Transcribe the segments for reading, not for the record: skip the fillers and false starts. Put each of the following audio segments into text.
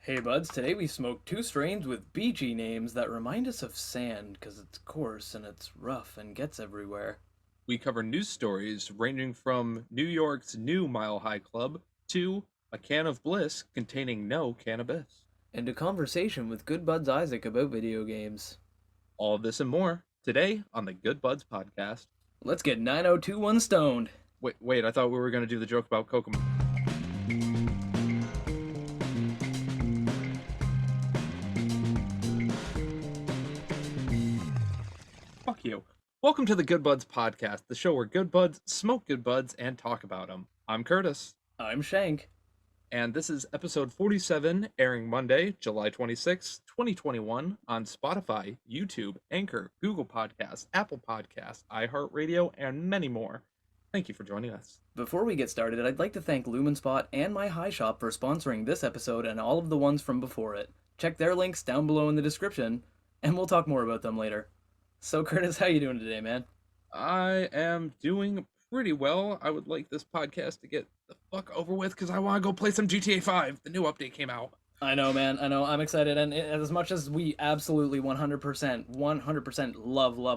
Hey buds, today we smoked two strains with beachy names that remind us of sand because it's coarse and it's rough and gets everywhere. We cover news stories ranging from New York's new Mile High Club to a can of bliss containing no cannabis. And a conversation with Good Buds Isaac about video games. All this and more today on the Good Buds podcast. Let's get 9021 stoned. Wait, I thought we were going to do the joke about Kokomo. Fuck you. Welcome to the Good Buds podcast, the show where good buds smoke good buds and talk about them. I'm Curtis. I'm Shank. And this is episode 47, airing Monday, July 26, 2021, on Spotify, YouTube, Anchor, Google Podcasts, Apple Podcasts, iHeartRadio, and many more. Thank you for joining us. Before we get started, I'd like to thank Lumenspot and My High Shop for sponsoring this episode and all of the ones from before it. Check their links down below in the description, and we'll talk more about them later. So Curtis, how you doing today, man? I am doing pretty well. I would like this podcast to get the fuck over with because I want to go play some GTA 5. The new update came out. I know, man. I know. I'm excited. And as much as we absolutely 100%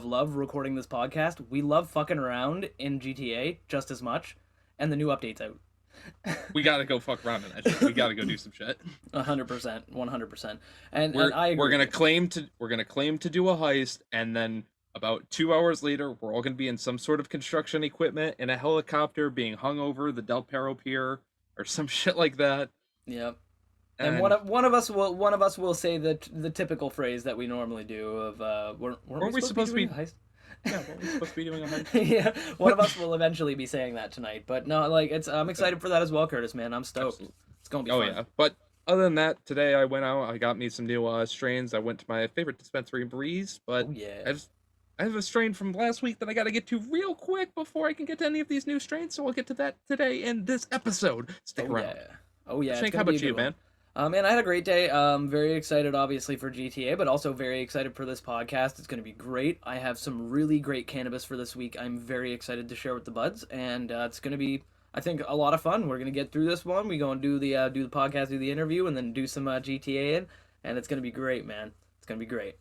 love recording this podcast, we love fucking around in GTA just as much. And the new update's out. We gotta go fuck around in that shit. We gotta go do some shit. 100%, 100%. And I agree. We're gonna claim to do a heist, and then about 2 hours later, we're all gonna be in some sort of construction equipment in a helicopter being hung over the Del Perro Pier or some shit like that. Yep. And one of us will say the typical phrase that we normally do of weren't we supposed to be doing a heist? Yeah, weren't we supposed to be doing a heist? Yeah, one of us will eventually be saying that tonight. But no, like I'm excited for that as well, Curtis. Man, I'm stoked. Absolutely. It's gonna be fun. Yeah, but other than that, today I went out. I got me some new strains. I went to my favorite dispensary, Breeze. But oh, yeah. I have a strain from last week that I got to get to real quick before I can get to any of these new strains. So I'll get to that today in this episode. Stick around. Yeah. Oh yeah. Shank, how about you, man? Man, I had a great day. Very excited, obviously, for GTA, but also very excited for this podcast. It's going to be great. I have some really great cannabis for this week. I'm very excited to share with the buds, and it's going to be, I think, a lot of fun. We're going to get through this one. We go and do the podcast, do the interview, and then do some GTA and it's going to be great, man. It's going to be great.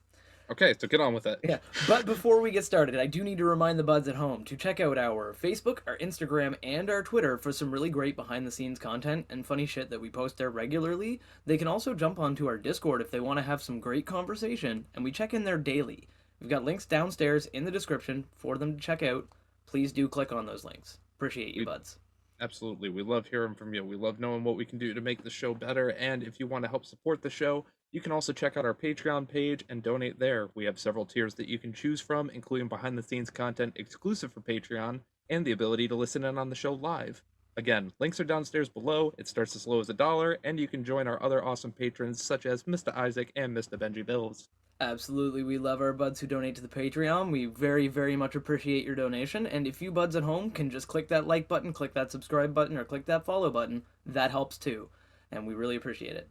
Okay, so get on with it. Yeah, but before we get started, I do need to remind the buds at home to check out our Facebook, our Instagram, and our Twitter for some really great behind-the-scenes content and funny shit that we post there regularly. They can also jump onto our Discord if they want to have some great conversation, and we check in there daily. We've got links downstairs in the description for them to check out. Please do click on those links. Appreciate you, buds. Absolutely. We love hearing from you. We love knowing what we can do to make the show better, and if you want to help support the show, you can also check out our Patreon page and donate there. We have several tiers that you can choose from, including behind-the-scenes content exclusive for Patreon, and the ability to listen in on the show live. Again, links are downstairs below. It starts as low as $1, and you can join our other awesome patrons, such as Mr. Isaac and Mr. Benji Bills. Absolutely, we love our buds who donate to the Patreon. We very, very much appreciate your donation, and if you buds at home can just click that like button, click that subscribe button, or click that follow button, that helps too, and we really appreciate it.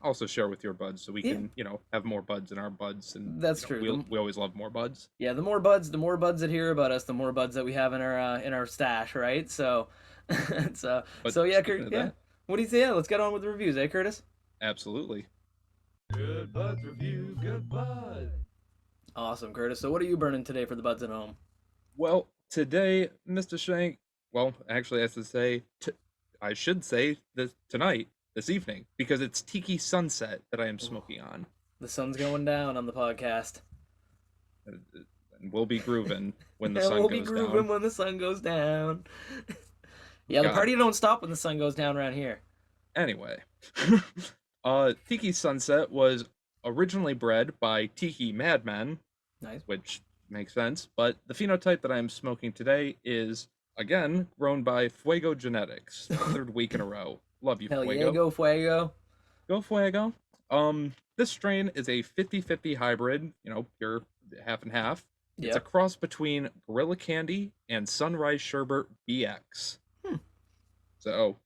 Also share with your buds so we can, have more buds in our buds. And that's true. We always love more buds. Yeah, the more buds that hear about us, the more buds that we have in our stash, right? So, yeah, Kurt, yeah. What do you say? Yeah, let's get on with the reviews, eh, Curtis? Absolutely. Good Buds Reviews, Good Bud. Awesome, Curtis. So what are you burning today for the buds at home? Well, today, Mr. Shank, well, actually, I should say this evening, because it's Tiki Sunset that I am smoking on. The sun's going down on the podcast. And we'll be grooving when the sun goes down. We'll be grooving when the sun goes down. Yeah, the party don't stop when the sun goes down around here. Anyway, Tiki Sunset was originally bred by Tiki Madman. Nice. Which makes sense, but the phenotype that I am smoking today is, again, grown by Fuego Genetics, the third week in a row. Love you, Hell Fuego. Yeah, go Fuego. Go Fuego. This strain is a 50-50 hybrid, pure half and half. Yep. It's a cross between Gorilla Candy and Sunrise Sherbet BX. So,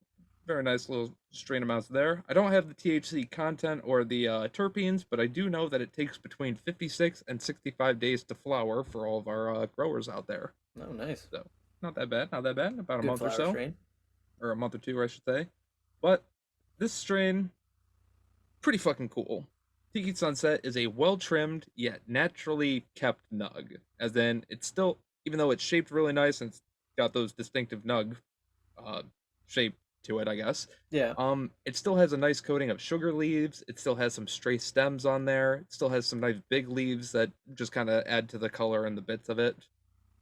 very nice little strain amounts there. I don't have the THC content or the terpenes, but I do know that it takes between 56 and 65 days to flower for all of our growers out there. Oh, nice. So, not that bad. About Good a month or so. Strain. Or a month or two, I should say. But this strain, pretty fucking cool. Tiki Sunset is a well trimmed yet naturally kept nug. As in, it's still, even though it's shaped really nice and it's got those distinctive nug uh, shape to it, I guess. Yeah. It still has a nice coating of sugar leaves. It still has some stray stems on there. It still has some nice big leaves that just kind of add to the color and the bits of it.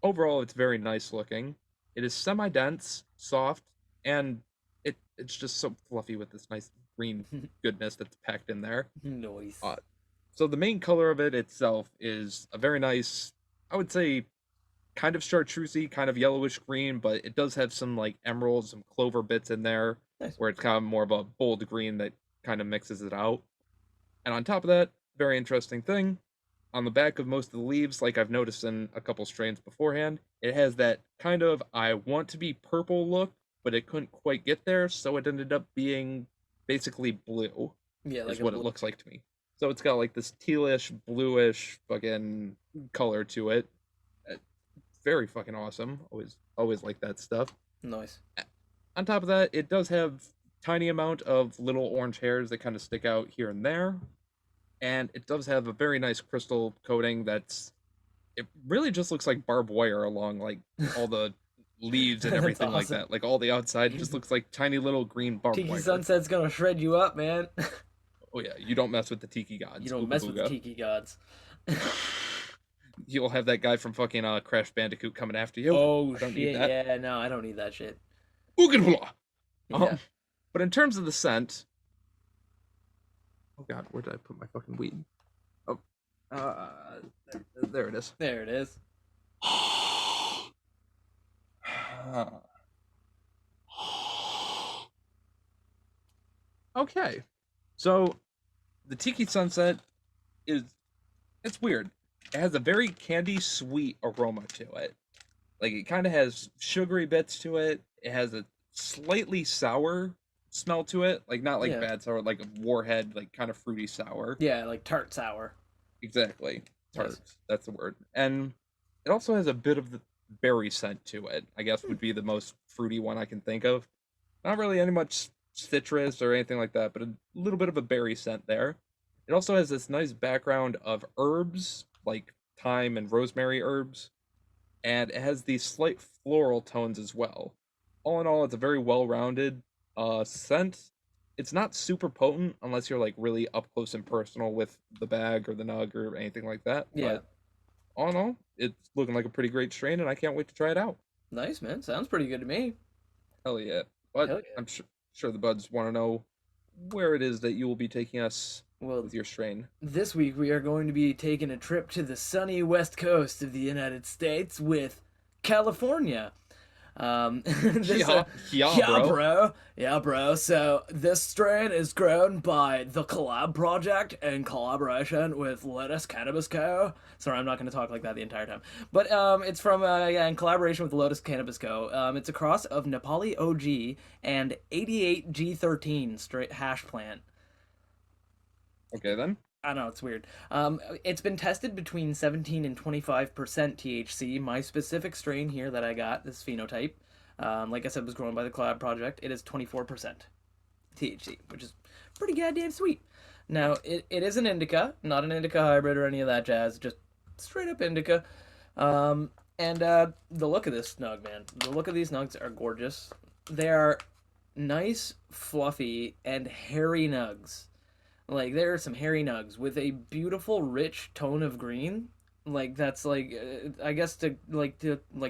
Overall, it's very nice looking. It is semi-dense, soft, and it's just so fluffy with this nice green goodness that's packed in there. Noise. So the main color of it itself is a very nice, I would say, kind of chartreusey, kind of yellowish green, but it does have some like emeralds, some clover bits in there, Nice. where it's kind of more of a bold green that kind of mixes it out. And on top of that, very interesting thing, on the back of most of the leaves, like I've noticed in a couple strains beforehand, it has that kind of I want to be purple look, but it couldn't quite get there, so it ended up being basically blue, Yeah, like is what it looks like to me. So it's got like this tealish, bluish fucking color to it. Very fucking awesome. Always like that stuff. Nice. On top of that, it does have tiny amount of little orange hairs that kind of stick out here and there. And it does have a very nice crystal coating it really just looks like barbed wire along like all the leaves and everything like awesome. that. Like all the outside just looks like tiny little green barbed Tiki wire. Sunset's gonna shred you up, man. Oh yeah, you don't mess with the tiki gods. You don't Ooga mess with the booga. Tiki gods. You'll have that guy from fucking Crash Bandicoot coming after you. Oh I don't shit! need that. Yeah, no, I don't need that shit. Ooga booga. Yeah. But in terms of the scent, oh god, where did I put my fucking weed? Oh, there it is. There it is. Okay, so the Tiki Sunset it's weird. It has a very candy sweet aroma to it. Like it kind of has sugary bits to it. It has a slightly sour smell to it, like not like Yeah. bad sour, like a warhead, like kind of fruity sour. Yeah, like tart sour. Exactly. Tart. Nice. That's the word. And it also has a bit of the berry scent to it. I guess would be the most fruity one I can think of. Not really any much citrus or anything like that, but a little bit of a berry scent there. It also has this nice background of herbs, like thyme and rosemary herbs, and it has these slight floral tones as well. All in all, it's a very well-rounded scent. It's not super potent unless you're like really up close and personal with the bag or the nug or anything like that. Yeah. But all in all, it's looking like a pretty great strain, and I can't wait to try it out. Nice, man. Sounds pretty good to me. Hell yeah! But Hell yeah. I'm sure the buds want to know where it is that you will be taking us Well, with your strain. this week we are going to be taking a trip to the sunny west coast of the United States with California. Yeah, bro. Yeah, bro. So this strain is grown by the Collab Project in collaboration with Lotus Cannabis Co. Sorry, I'm not going to talk like that the entire time. But it's from in collaboration with Lotus Cannabis Co. It's a cross of Nepali OG and 88G13 straight hash plant. Okay then. I know, it's weird. It's been tested between 17 and 25% THC. My specific strain here that I got, this phenotype, like I said, was grown by the Collab Project. It is 24% THC, which is pretty goddamn sweet. Now, it is an indica, not an indica hybrid or any of that jazz, just straight up indica. And the look of this snug, man. The look of these nugs are gorgeous. They are nice, fluffy, and hairy nugs. Like, there are some hairy nugs with a beautiful, rich tone of green. Like, that's like, I guess to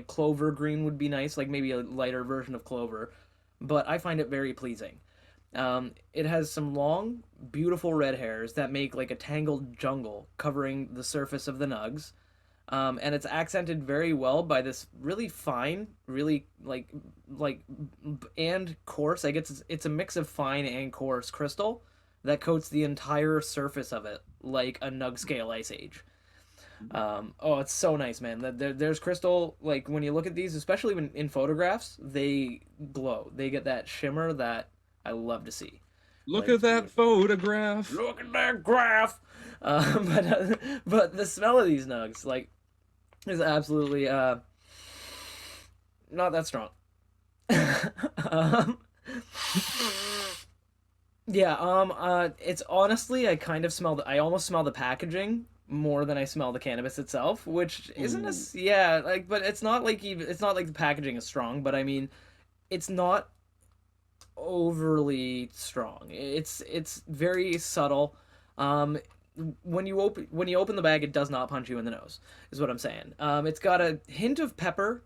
clover green would be nice, like maybe a lighter version of clover. But I find it very pleasing. It has some long, beautiful red hairs that make like a tangled jungle covering the surface of the nugs. And it's accented very well by this really fine, really and coarse. I guess it's a mix of fine and coarse crystal that coats the entire surface of it like a nug scale ice age. Oh, it's so nice, man. There's crystal, like when you look at these, especially when in photographs, they glow. They get that shimmer that I love to see. Look Like, at that photograph. Look at that graph. But the smell of these nugs, like, is absolutely not that strong. Yeah, it's honestly, I kind of smell I almost smell the packaging more than I smell the cannabis itself, which isn't Ooh, yeah, like, but it's not like even, it's not like the packaging is strong, but I mean, it's not overly strong. It's very subtle. Um, when you open the bag, it does not punch you in the nose, is what I'm saying. It's got a hint of pepper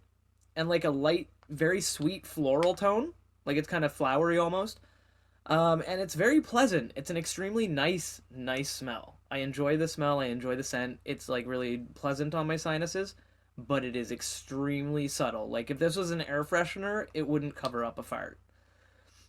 and like a light, very sweet floral tone, like it's kind of flowery almost. And it's very pleasant. It's an extremely nice smell. I enjoy the smell. I enjoy the scent. It's like really pleasant on my sinuses, but it is extremely subtle. Like if this was an air freshener, it wouldn't cover up a fart.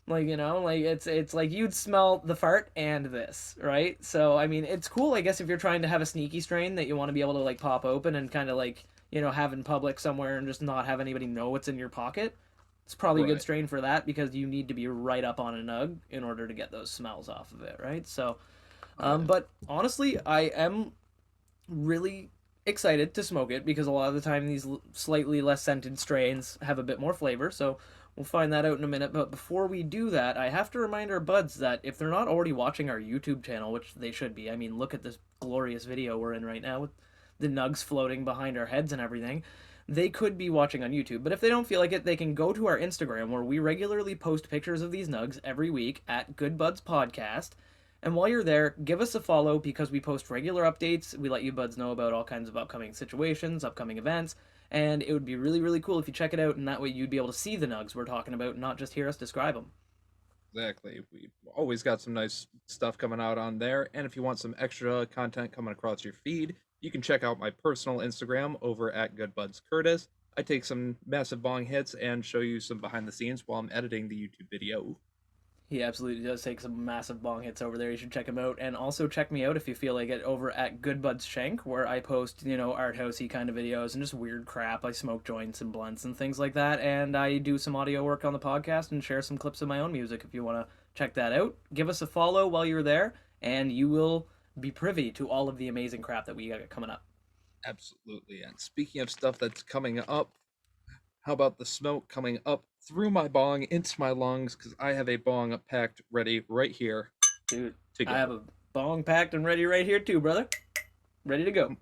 Like, like it's like you'd smell the fart and this, right? So I mean, it's cool, I guess, if you're trying to have a sneaky strain that you want to be able to like pop open and kind of like, have in public somewhere and just not have anybody know what's in your pocket. It's probably a good right, strain for that because you need to be right up on a nug in order to get those smells off of it, right? So, right. but honestly, I am really excited to smoke it because a lot of the time these slightly less scented strains have a bit more flavor. So we'll find that out in a minute. But before we do that, I have to remind our buds that if they're not already watching our YouTube channel, which they should be, I mean, look at this glorious video we're in right now with the nugs floating behind our heads and everything. They could be watching on YouTube, but if they don't feel like it, they can go to our Instagram where we regularly post pictures of these nugs every week at Good Buds Podcast. And while you're there, give us a follow because we post regular updates. We let you buds know about all kinds of upcoming situations, upcoming events, and it would be really, really cool if you check it out, and that way you'd be able to see the nugs we're talking about and not just hear us describe them. Exactly. We always got some nice stuff coming out on there. And if you want some extra content coming across your feed, you can check out my personal Instagram over at GoodBudsCurtis. I take some massive bong hits and show you some behind the scenes while I'm editing the YouTube video. He absolutely does take some massive bong hits over there. You should check him out. And also check me out if you feel like it over at Good Buds Shank, where I post, art housey kind of videos and just weird crap. I smoke joints and blunts and things like that. And I do some audio work on the podcast and share some clips of my own music if you want to check that out. Give us a follow while you're there, and you will be privy to all of the amazing crap that we got coming up. Absolutely. And speaking of stuff that's coming up, how about the smoke coming up through my bong into my lungs? Because I have a bong packed ready right here Dude, to I have go. a bong packed and ready right here too, brother. Ready to go.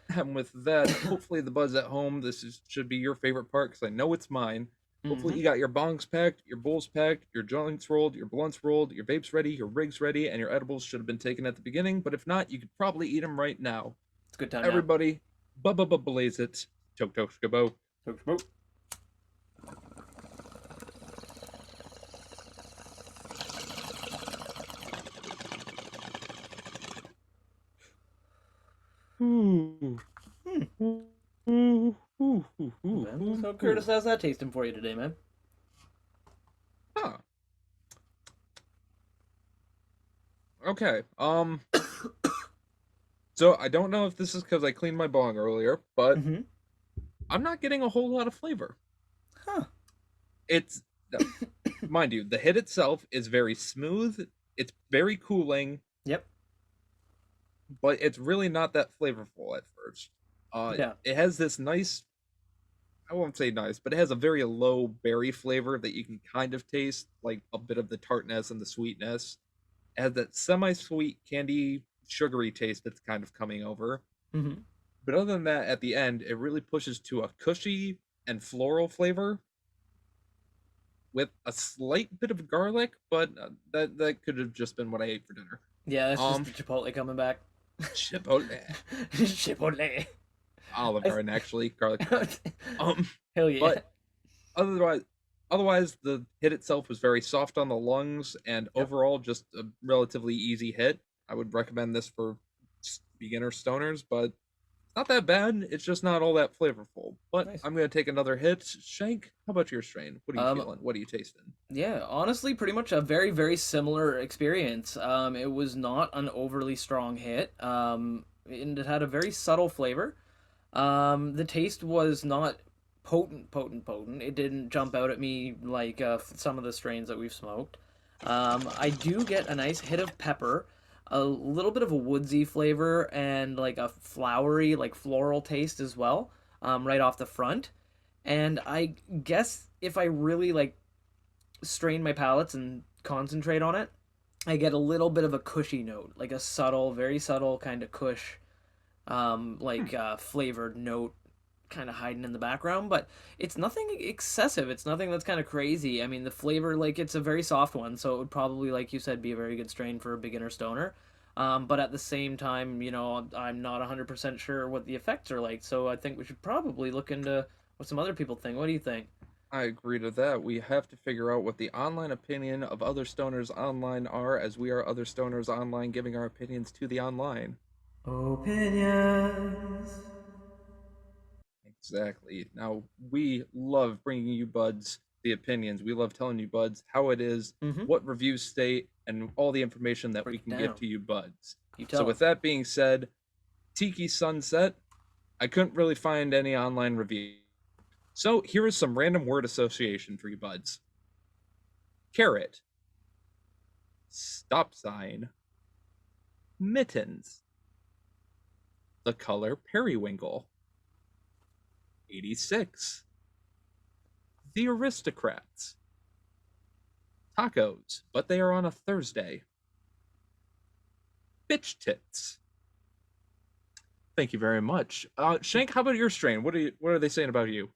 And with that, hopefully the buzz at home, should be your favorite part because I know it's mine. Hopefully Mm-hmm. you got your bongs packed, your bowls packed, your joints rolled, your blunts rolled, your vapes ready, your rigs ready, and your edibles should have been taken at the beginning. But if not, you could probably eat them right now. It's a good time now. Everybody, blaze it. Choke choke skabo. Smoke, smoke. Ooh. Hmm. Ooh. Ooh. Ooh. Ooh. Man, Ooh. so Ooh. Curtis, how's that tasting for you today, man? Huh. Okay. So I don't know if this is because I cleaned my bong earlier, but Mm-hmm. I'm not getting a whole lot of flavor. Huh. It's mind you, the hit itself is very smooth. It's very cooling, Yep. but it's really not that flavorful at first. Yeah. It has this nice, I won't say nice, but it has a very low berry flavor that you can kind of taste, like a bit of the tartness and the sweetness. It has that semi-sweet candy sugary taste that's kind of coming over. Mm-hmm. But other than that, at the end, it really pushes to a cushy and floral flavor with a slight bit of garlic, but that could have just been what I ate for dinner. Yeah, that's just Um, the Chipotle coming back. Chipotle, Chipotle. Olive I- Garden, actually, garlic bread. Um, Hell yeah. but otherwise, otherwise, the hit itself was very soft on the lungs, and Yep. overall, just a relatively easy hit. I would recommend this for beginner stoners, but not that bad. It's just not all that flavorful. But Nice. I'm gonna take another hit. Shank, how about your strain? What are you Um, feeling? What are you tasting? yeah, honestly, pretty much a very, very similar experience. It was not an overly strong hit. And it had a very subtle flavor. The taste was not potent. It didn't jump out at me like some of the strains that we've smoked. I do get a nice hit of pepper, a little bit of a woodsy flavor, and like a flowery, like floral taste as well, right off the front. And I guess if I really like strain my palates and concentrate on it, I get a little bit of a cushy note, like a subtle, very subtle kind of cush, Hmm. flavored note kind of hiding in the background, but it's nothing excessive. It's nothing that's kind of crazy. I mean, the flavor, like, it's a very soft one, so it would probably, like you said, be a very good strain for a beginner stoner. But at the same time, I'm not 100% sure what the effects are like, so I think we should probably look into what some other people think. What do you think? I agree to that. We have to figure out what the online opinion of other stoners online are, as we are other stoners online giving our opinions to the online. Opinions. Exactly. Now, we love bringing you buds the opinions. We love telling you buds how it is, Mm-hmm. what reviews state, and all the information that we Break it can give down. to you buds. You So, tell with them. that being said, Tiki Sunset, I couldn't really find any online reviews. So, here is some random word association for you buds: carrot, stop sign, mittens, the color periwinkle, 86, the aristocrats, tacos, but they are on a Thursday, bitch tits. Thank you very much. Shank, how about your strain? What are they saying about you?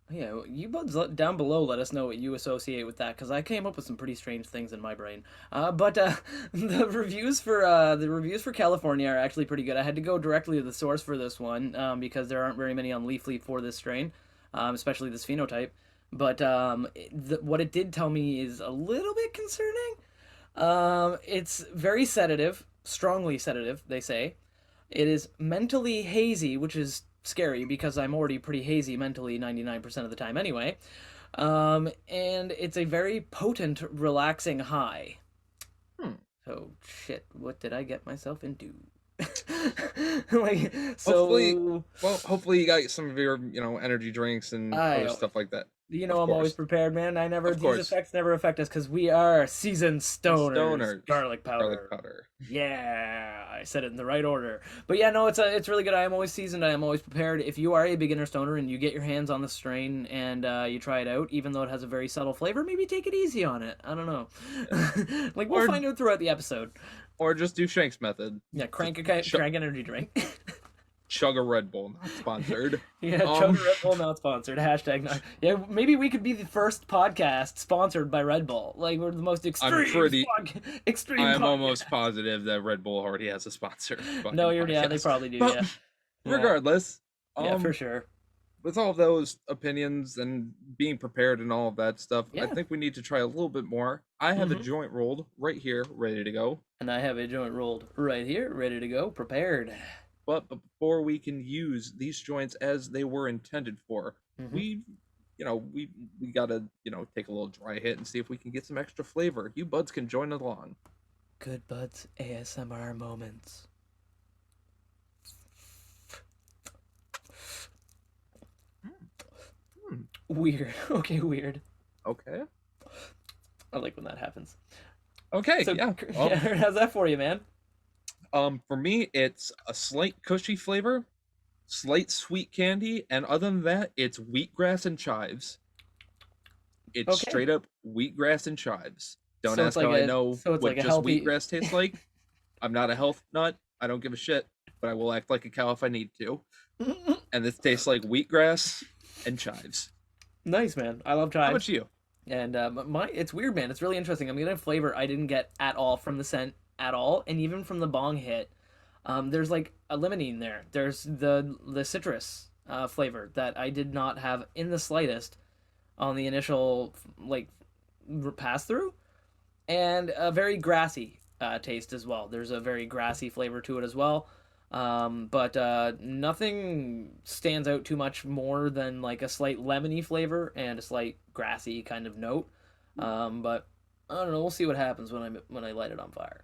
Yeah, you buds down below let us know what you associate with that because I came up with some pretty strange things in my brain. But the reviews for California are actually pretty good. I had to go directly to the source for this one because there aren't very many on Leafly for this strain, especially this phenotype. But what it did tell me is a little bit concerning. It's very sedative, strongly sedative. They say it is mentally hazy, which is scary because I'm already pretty hazy mentally 99% of the time anyway. And it's a very potent, relaxing high. Hmm. So, shit, what did I get myself into? like, Hopefully, so, hopefully you got some of your energy drinks and other I stuff like that. Of I'm always course, prepared, man. of These course. effects never affect us because we are seasoned stoners. Stoners, Garlic garlic powder. powder. Yeah, I said it in the right order. But yeah, no, it's really good. I am always seasoned. I am always prepared. If you are a beginner stoner and you get your hands on the strain and you try it out, even though it has a very subtle flavor, maybe take it easy on it. I don't know. Yeah. Like we'll Or find out throughout the episode. just do Shank's method. Yeah, Just crank energy drink. chug a Red Bull, not sponsored. Yeah, Chug Um, a Red Bull not sponsored. Hashtag not. Yeah, maybe we could be the first podcast sponsored by Red Bull. Like we're the most I'm pretty. extreme I'm almost podcast. positive that Red Bull already has a sponsor No, fucking yeah, they podcast. probably do. But Yeah, yeah, regardless, yeah, for um, sure. with all those opinions and being prepared and all of that stuff, I Yeah. think we need to try a little bit more. I have a Mm-hmm. joint rolled right here, ready to go. And I have a joint rolled right here, ready to go, prepared. But before we can use these joints as they were intended for, Mm-hmm. we, we gotta take a little dry hit and see if we can get some extra flavor. You buds can join along. Good Buds ASMR moments. Hmm. Weird. Okay, weird. Okay. I like when that happens. Okay. So, Yeah. yeah, how's that for you, man? For me, it's a slight cushy flavor, slight sweet candy, and other than that, it's wheatgrass and chives. It's Okay. straight up wheatgrass and chives. Don't So it's ask like how I a know so it's what like a just healthy. wheatgrass tastes like. I'm not a health nut. I don't give a shit, but I will act like a cow if I need to. And this tastes like wheatgrass and chives. Nice, man. I love How chives. about you? And it's weird, man. It's really interesting. I'm getting a flavor I didn't get at all from the scent at all, and even from the bong hit. There's like a limonene there. There's the citrus flavor that I did not have in the slightest on the initial like pass through, and a very grassy taste as well. There's a very grassy flavor to it as well. But nothing stands out too much more than like a slight lemony flavor and a slight grassy kind of note. But I don't know. We'll see what happens when I light it on fire.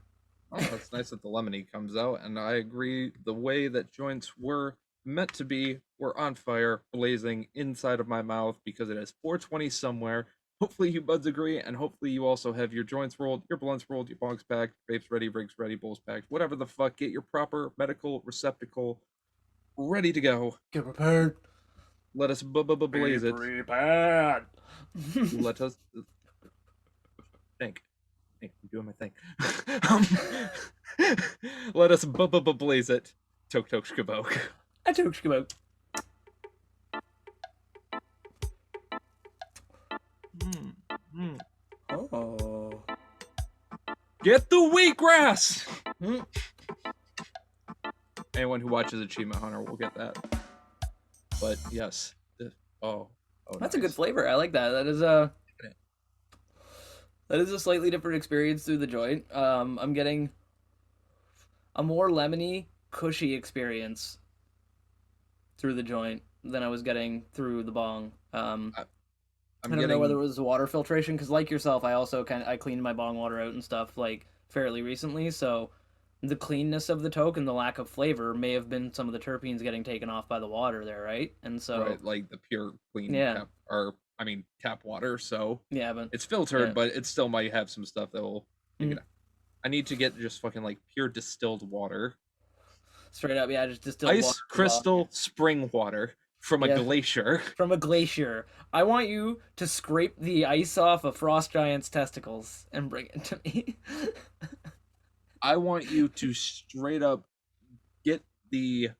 Oh, that's nice that the lemony comes out, and I agree. The way that joints were meant to be were on fire, blazing inside of my mouth because it is 420 somewhere. Hopefully, you buds agree, and hopefully, you also have your joints rolled, your blunts rolled, your bongs packed, vapes ready, rigs ready, bowls packed, whatever the fuck. Get your proper medical receptacle ready to go. Get prepared. Let us Be blaze it. prepared. Let us think. Hey, I'm doing my thing. Let us blaze it. Tok tok shkabok. I took Shkabo. Oh. Get the wheatgrass! Mm. Anyone who watches Achievement Hunter will get that. But yes. Oh, That's a nice. good flavor. I like that. That is a slightly different experience through the joint. I'm getting a more lemony, cushy experience through the joint than I was getting through the bong. I don't know whether it was water filtration, because like yourself, I also I cleaned my bong water out and stuff like fairly recently, so the cleanness of the toke and the lack of flavor may have been some of the terpenes getting taken off by the water there, right? And so right, like the pure clean yeah, tap water, so yeah, but it's filtered, yeah. but it still might have some stuff that will Mhm. I need to get just fucking like pure distilled water. Straight up, yeah, just distilled Ice water. crystal spring water from a Yeah. glacier. From a glacier. I want you to scrape the ice off a frost giant's testicles and bring it to me. I want you to straight up get I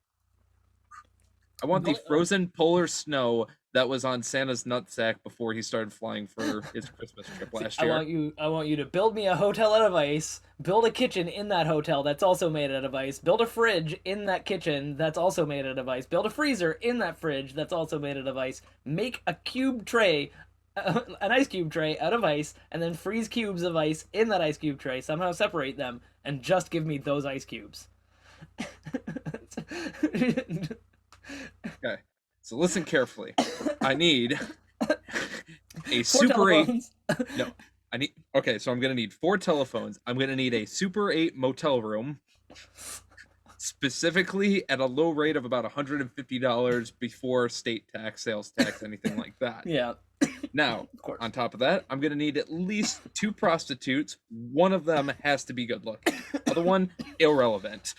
want the frozen polar snow that was on Santa's nutsack before he started flying for his Christmas trip last year. I want you to build me a hotel out of ice, build a kitchen in that hotel that's also made out of ice, build a fridge in that kitchen that's also made out of ice, build a freezer in that fridge that's also made out of ice, make a cube tray, an ice cube tray out of ice, and then freeze cubes of ice in that ice cube tray, somehow separate them, and just give me those ice cubes. Okay, so listen carefully. I need a Super 8. No, I need. Okay, so I'm gonna need 4 telephones. I'm gonna need a Super 8 motel room, specifically at a low rate of about $150 before state tax, sales tax, anything like that. Yeah. Now, Of course. on top of that, I'm gonna need at least 2 prostitutes. One of them has to be good looking. Other one, irrelevant.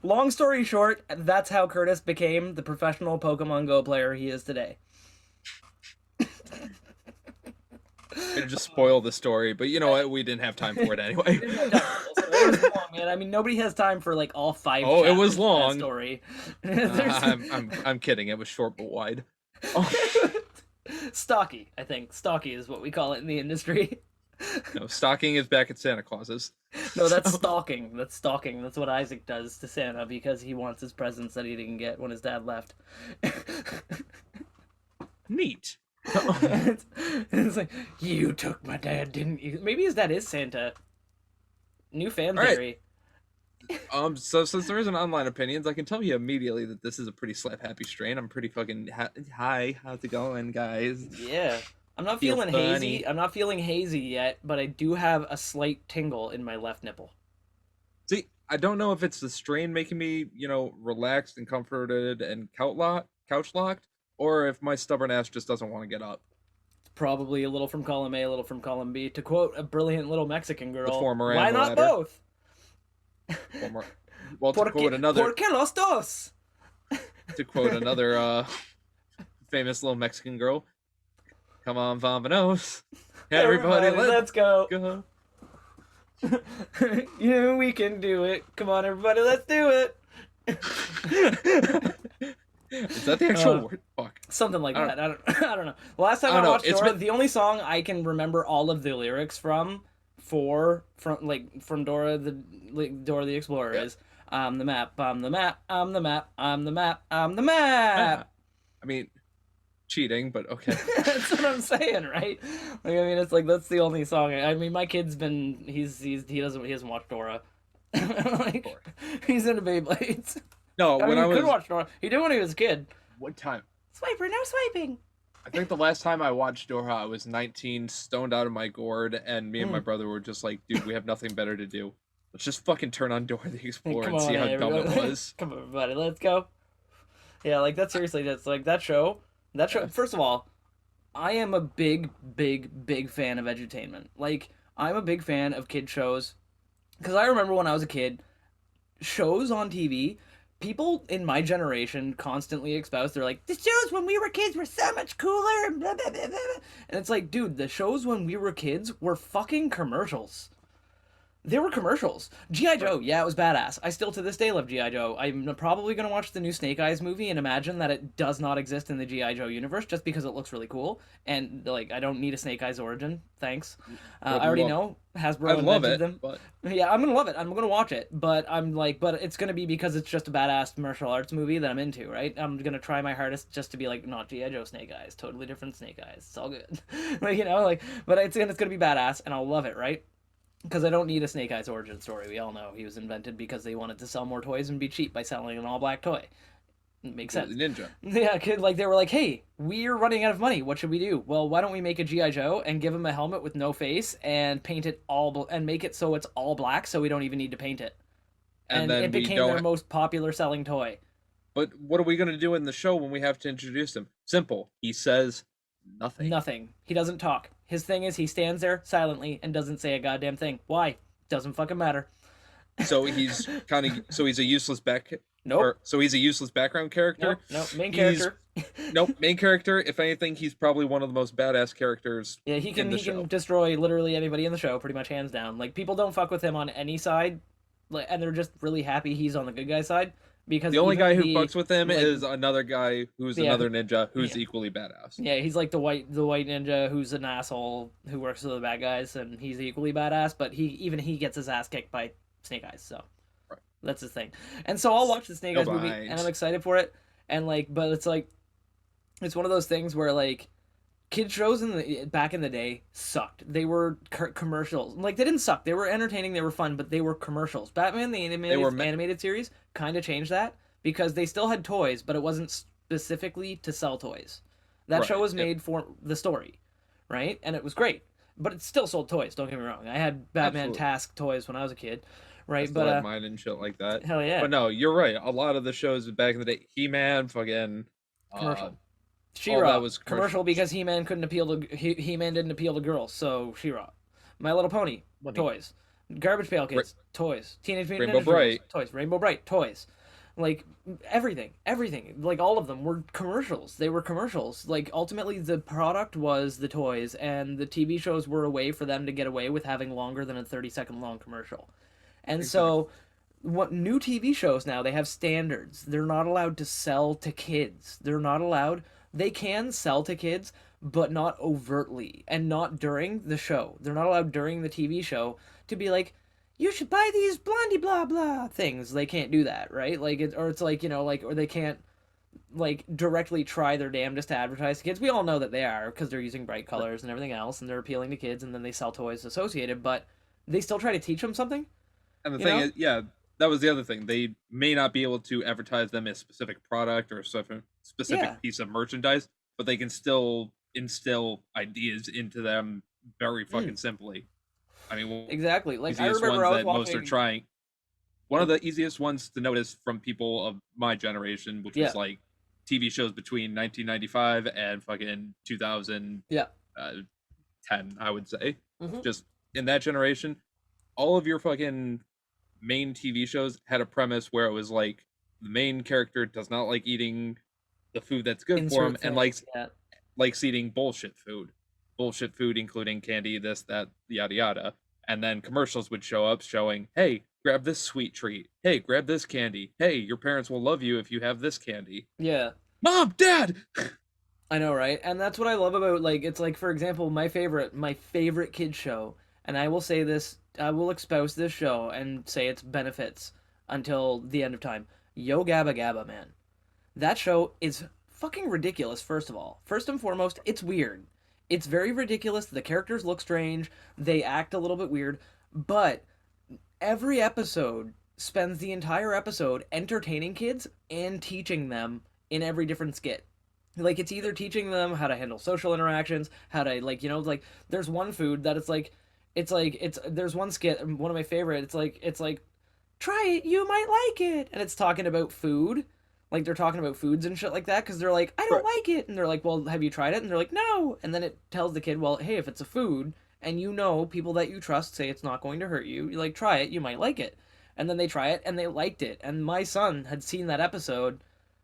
Long story short, that's how Curtis became the professional Pokemon Go player he is today. Gonna just spoil the story, but you know what? We didn't have time for it anyway. It was long, man. I mean, nobody has time for like all 5. Oh, it was chapters of that long. story. I'm kidding. It was short but wide. Oh. Stocky, I think. Stocky is what we call it in the industry. No, stocking is back at Santa Claus's. No, that's stalking. That's stalking. That's what Isaac does to Santa because he wants his presents that he didn't get when his dad left. Neat. It's like, you took my dad, didn't you? Maybe his dad is Santa. New fan theory. So since there isn't online opinions, I can tell you immediately that this is a pretty slap happy strain. I'm pretty fucking hi. How's it going, guys? Yeah. I'm not Feel feeling funny. hazy. I'm not feeling hazy yet, but I do have a slight tingle in my left nipple. See, I don't know if it's the strain making me, relaxed and comforted and couch locked, or if my stubborn ass just doesn't want to get up. Probably a little from column A, a little from column B. To quote a brilliant little Mexican girl, The former why and the not latter. both? Well, to quote another, ¿Por qué los dos? to quote another famous little Mexican girl, come on, vamonos. Everybody, let's go. go. Yeah, we can do it. Come on, everybody, let's do it. Is that the actual word? Fuck. Something like that. I don't know. Last time I watched Dora, the only song I can remember all of the lyrics from Dora the Explorer is I'm the map, I'm the map, I'm the map, I'm the map, I'm the map. I mean, cheating, but okay. That's what I'm saying, right? Like, I mean, it's like that's the only song. I mean, my kid's been he hasn't watched Dora. Like, he's into Beyblades. No, I could watch Dora. He did when he was a kid. What time? Swiper, no swiping. I think the last time I watched Dora, I was 19, stoned out of my gourd, and me and my brother were just like, dude, we have nothing better to do. Let's just fucking turn on Dora the Explorer and see how dumb it was. Come on, everybody, let's go. Yeah, like that seriously, that's like that show. First of all, I am a big fan of edutainment. Like, I'm a big fan of kid shows. Because I remember when I was a kid, shows on TV people in my generation constantly espouse, they're like, the shows when we were kids were so much cooler and blah blah blah blah. And it's like, dude, the shows when we were kids were fucking commercials. They were commercials. G.I. Joe, yeah, it was badass. I still to this day love G.I. Joe. I'm probably going to watch the new Snake Eyes movie and imagine that it does not exist in the G.I. Joe universe just because it looks really cool. And, like, I don't need a Snake Eyes origin. Thanks. I already know Hasbro invented them. But... Yeah, I'm going to love it. I'm going to watch it. But I'm like, but it's going to be because it's just a badass martial arts movie that I'm into, right? I'm going to try my hardest just to be like, not G.I. Joe Snake Eyes. Totally different Snake Eyes. It's all good. Like, you know, like, but it's going to be badass and I'll love it, right? Because I don't need a Snake Eyes origin story. We all know he was invented because they wanted to sell more toys and be cheap by selling an all-black toy. It makes sense. Ninja. Yeah, kid. Like they were like, "Hey, we're running out of money. What should we do? Well, why don't we make a GI Joe and give him a helmet with no face and paint it and make it so it's all black, so we don't even need to paint it." And then it became their most popular selling toy. But what are we going to do in the show when we have to introduce him? Simple. He says nothing. Nothing. He doesn't talk. His thing is he stands there silently and doesn't say a goddamn thing. Why? Doesn't fucking matter. So he's he's a useless Nope. So he's a useless background character. Nope. Main character. Nope. Main character. If anything, he's probably one of the most badass characters. Yeah, he can destroy literally anybody in the show, pretty much hands down. Like people don't fuck with him on any side, and they're just really happy he's on the good guy side. Because the only guy who fucks with him is another guy who's another ninja who's equally badass. Yeah, he's like the white ninja who's an asshole who works with the bad guys, and he's equally badass. But he gets his ass kicked by Snake Eyes, so that's his thing. And so I'll watch the Snake Eyes movie, and I'm excited for it. And like, but it's like, it's one of those things where like, kid shows back in the day sucked. They were commercials. Like they didn't suck. They were entertaining. They were fun, but they were commercials. Batman the animated series kind of changed that because they still had toys, but it wasn't specifically to sell toys. That show was made for the story, right? And it was great, but it still sold toys. Don't get me wrong. I had Batman Task toys when I was a kid, right? But mine and shit like that. Hell yeah. But no, you're right. A lot of the shows back in the day, He-Man, fucking commercial. She-Ra was commercial because He-Man couldn't appeal to He-Man didn't appeal to girls, so She-Ra. My Little Pony, toys. Garbage Pail Kids, toys. Teenage Mutant Ninja Turtles, toys. Rainbow Bright, toys. Like everything, like all of them were commercials. They were commercials. Like ultimately, the product was the toys, and the TV shows were a way for them to get away with having longer than a 30-second long commercial. And so, what new TV shows now? They have standards. They're not allowed to sell to kids. They're not allowed. They can sell to kids, but not overtly, and not during the show. They're not allowed during the TV show to be like, you should buy these blondie blah blah things. They can't do that, right? Like, it's like, you know, like, or they can't, like, directly try their damnedest to advertise to kids. We all know that they are, because they're using bright colors and everything else, and they're appealing to kids, and then they sell toys associated, but they still try to teach them something. And the thing is, yeah, that was the other thing. They may not be able to advertise them as specific product or specific piece of merchandise, but they can still instill ideas into them very fucking simply. I mean, exactly. Like I remember I was watching... most are trying. One of the easiest ones to notice from people of my generation, which was like TV shows between 1995 and fucking 2010, I would say. Just in that generation, all of your fucking main TV shows had a premise where it was like the main character does not like eating the food that's good for him and likes eating bullshit food including candy, this, that, yada yada. And then commercials would show up showing, hey, grab this sweet treat, hey, grab this candy, hey, your parents will love you if you have this candy. Mom, Dad. I know, right? And that's what I love about, like, it's like, for example, my favorite kid show, and I will say this, I will espouse this show and say its benefits until the end of time. Yo Gabba Gabba, man. That show is fucking ridiculous, first of all. First and foremost, it's weird. It's very ridiculous. The characters look strange. They act a little bit weird. But every episode spends the entire episode entertaining kids and teaching them in every different skit. Like, it's either teaching them how to handle social interactions, how to, like, you know, like, there's one food that there's one skit, one of my favorite, it's like, try it, you might like it. And it's talking about food. Like, they're talking about foods and shit like that, because they're like, I don't like it. And they're like, well, have you tried it? And they're like, no. And then it tells the kid, well, hey, if it's a food, and you know people that you trust say it's not going to hurt you, you like, try it, you might like it. And then they try it and they liked it. And my son had seen that episode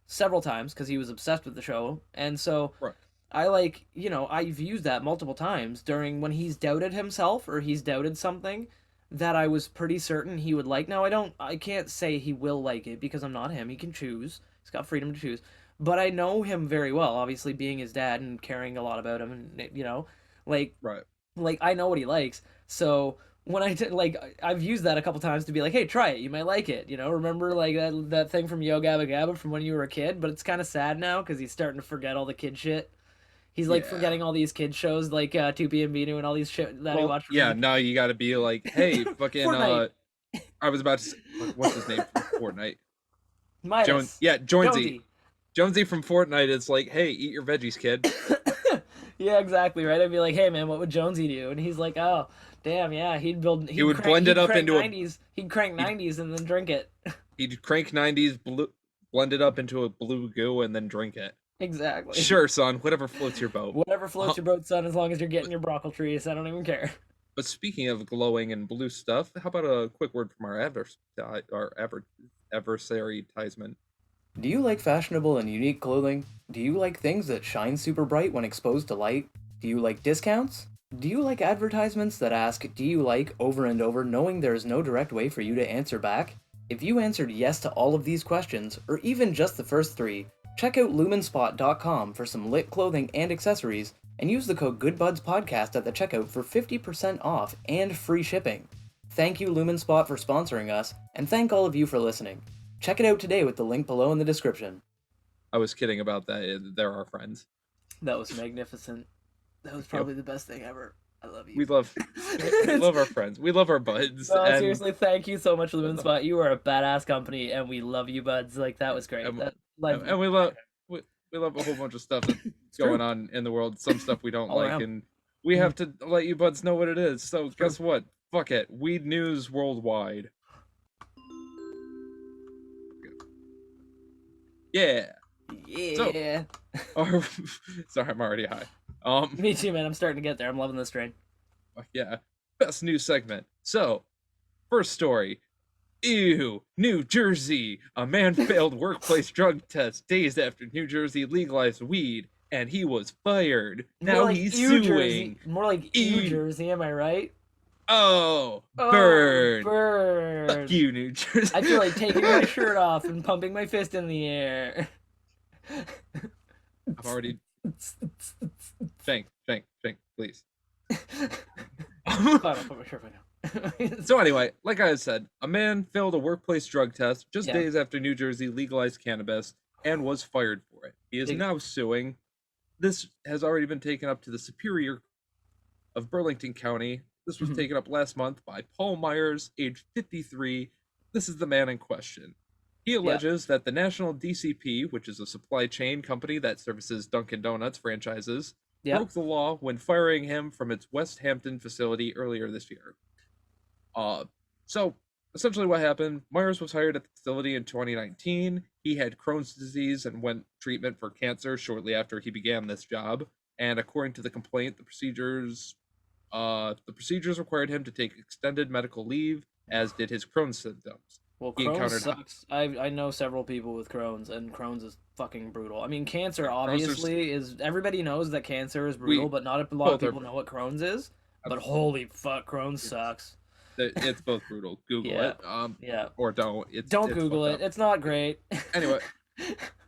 several times because he was obsessed with the show. And so Right. I like, I've used that multiple times during when he's doubted himself or he's doubted something that I was pretty certain he would like. Now I can't say he will like it because I'm not him. He can choose. He's got freedom to choose. But I know him very well, obviously being his dad and caring a lot about him and like Right. like I know what he likes. So when I've used that a couple times to be like, hey, try it, you might like it. Remember like that thing from Yo Gabba Gabba from when you were a kid, but it's kind of sad now because he's starting to forget all the kid shit. He's like Yeah. forgetting all these kid shows like Tupi and Binu and all these shit that he watched. Yeah, now you got to be like, hey, fucking Fortnite. I was about to say, what's his name from Fortnite? Midas. Jonesy. Jonesy from Fortnite is like, hey, eat your veggies, kid. Yeah, exactly, right? I'd be like, hey man, what would Jonesy do? And he's like, oh, damn, yeah, he'd build. He would blend it up into 90s. He'd crank 90s and then drink it. He'd crank 90s, blend it up into a blue goo, and then drink it. Exactly. Sure, son, whatever floats your boat. Whatever floats your boat, son, as long as you're getting your broccoli trees. I don't even care. But speaking of glowing and blue stuff, how about a quick word from our adversary Tisman? Do you like fashionable and unique clothing? Do you like things that shine super bright when exposed to light? Do you like discounts? Do you like advertisements that ask, do you like, over and over, knowing there is no direct way for you to answer back? If you answered yes to all of these questions, or even just the first three, check out lumenspot.com for some lit clothing and accessories, and use the code GoodBudsPodcast at the checkout for 50% off and free shipping. Thank you, Lumenspot, for sponsoring us, and thank all of you for listening. Check it out today with the link below in the description. I was kidding about that. They're our friends. That was magnificent. That was probably the best thing ever. I love you. We love our friends. We love our buds. No, seriously, thank you so much, Lumenspot. You are a badass company, and we love you, buds. Like, that was great. And we love a whole bunch of stuff that's going on in the world. Some stuff we don't like, and we have to let you buds know what it is. So guess what? Fuck it. Weed news worldwide. Yeah. Yeah. So, sorry, I'm already high. Me too, man. I'm starting to get there. I'm loving this train. Yeah. Best news segment. So, first story. Ew, New Jersey. A man failed workplace drug test days after New Jersey legalized weed, and he was fired. Now he's suing. Jersey. More like New Jersey, am I right? Oh, burn. Burn. Fuck you, New Jersey. I feel like taking my shirt off and pumping my fist in the air. I've already... Shank, please. Fine, I'll put my shirt right now. So anyway, like I said, a man failed a workplace drug test just days after New Jersey legalized cannabis and was fired for it. He is now suing. This has already been taken up to the Superior of Burlington County. This was taken up last month by Paul Myers, age 53. This is the man in question. He alleges that the National DCP, which is a supply chain company that services Dunkin' Donuts franchises, broke the law when firing him from its West Hampton facility earlier this year. So essentially what happened, Myers was hired at the facility in 2019. He had Crohn's disease and went treatment for cancer shortly after he began this job. And according to the complaint, the procedures required him to take extended medical leave, as did his Crohn's symptoms. Well, Crohn's sucks. I know several people with Crohn's, and Crohn's is fucking brutal. I mean, cancer obviously is... Everybody knows that cancer is brutal, but not a lot of people know what Crohn's is. But holy fuck, Crohn's sucks. It's both brutal. Google it. Or don't. Don't Google it. It's not great. Anyway,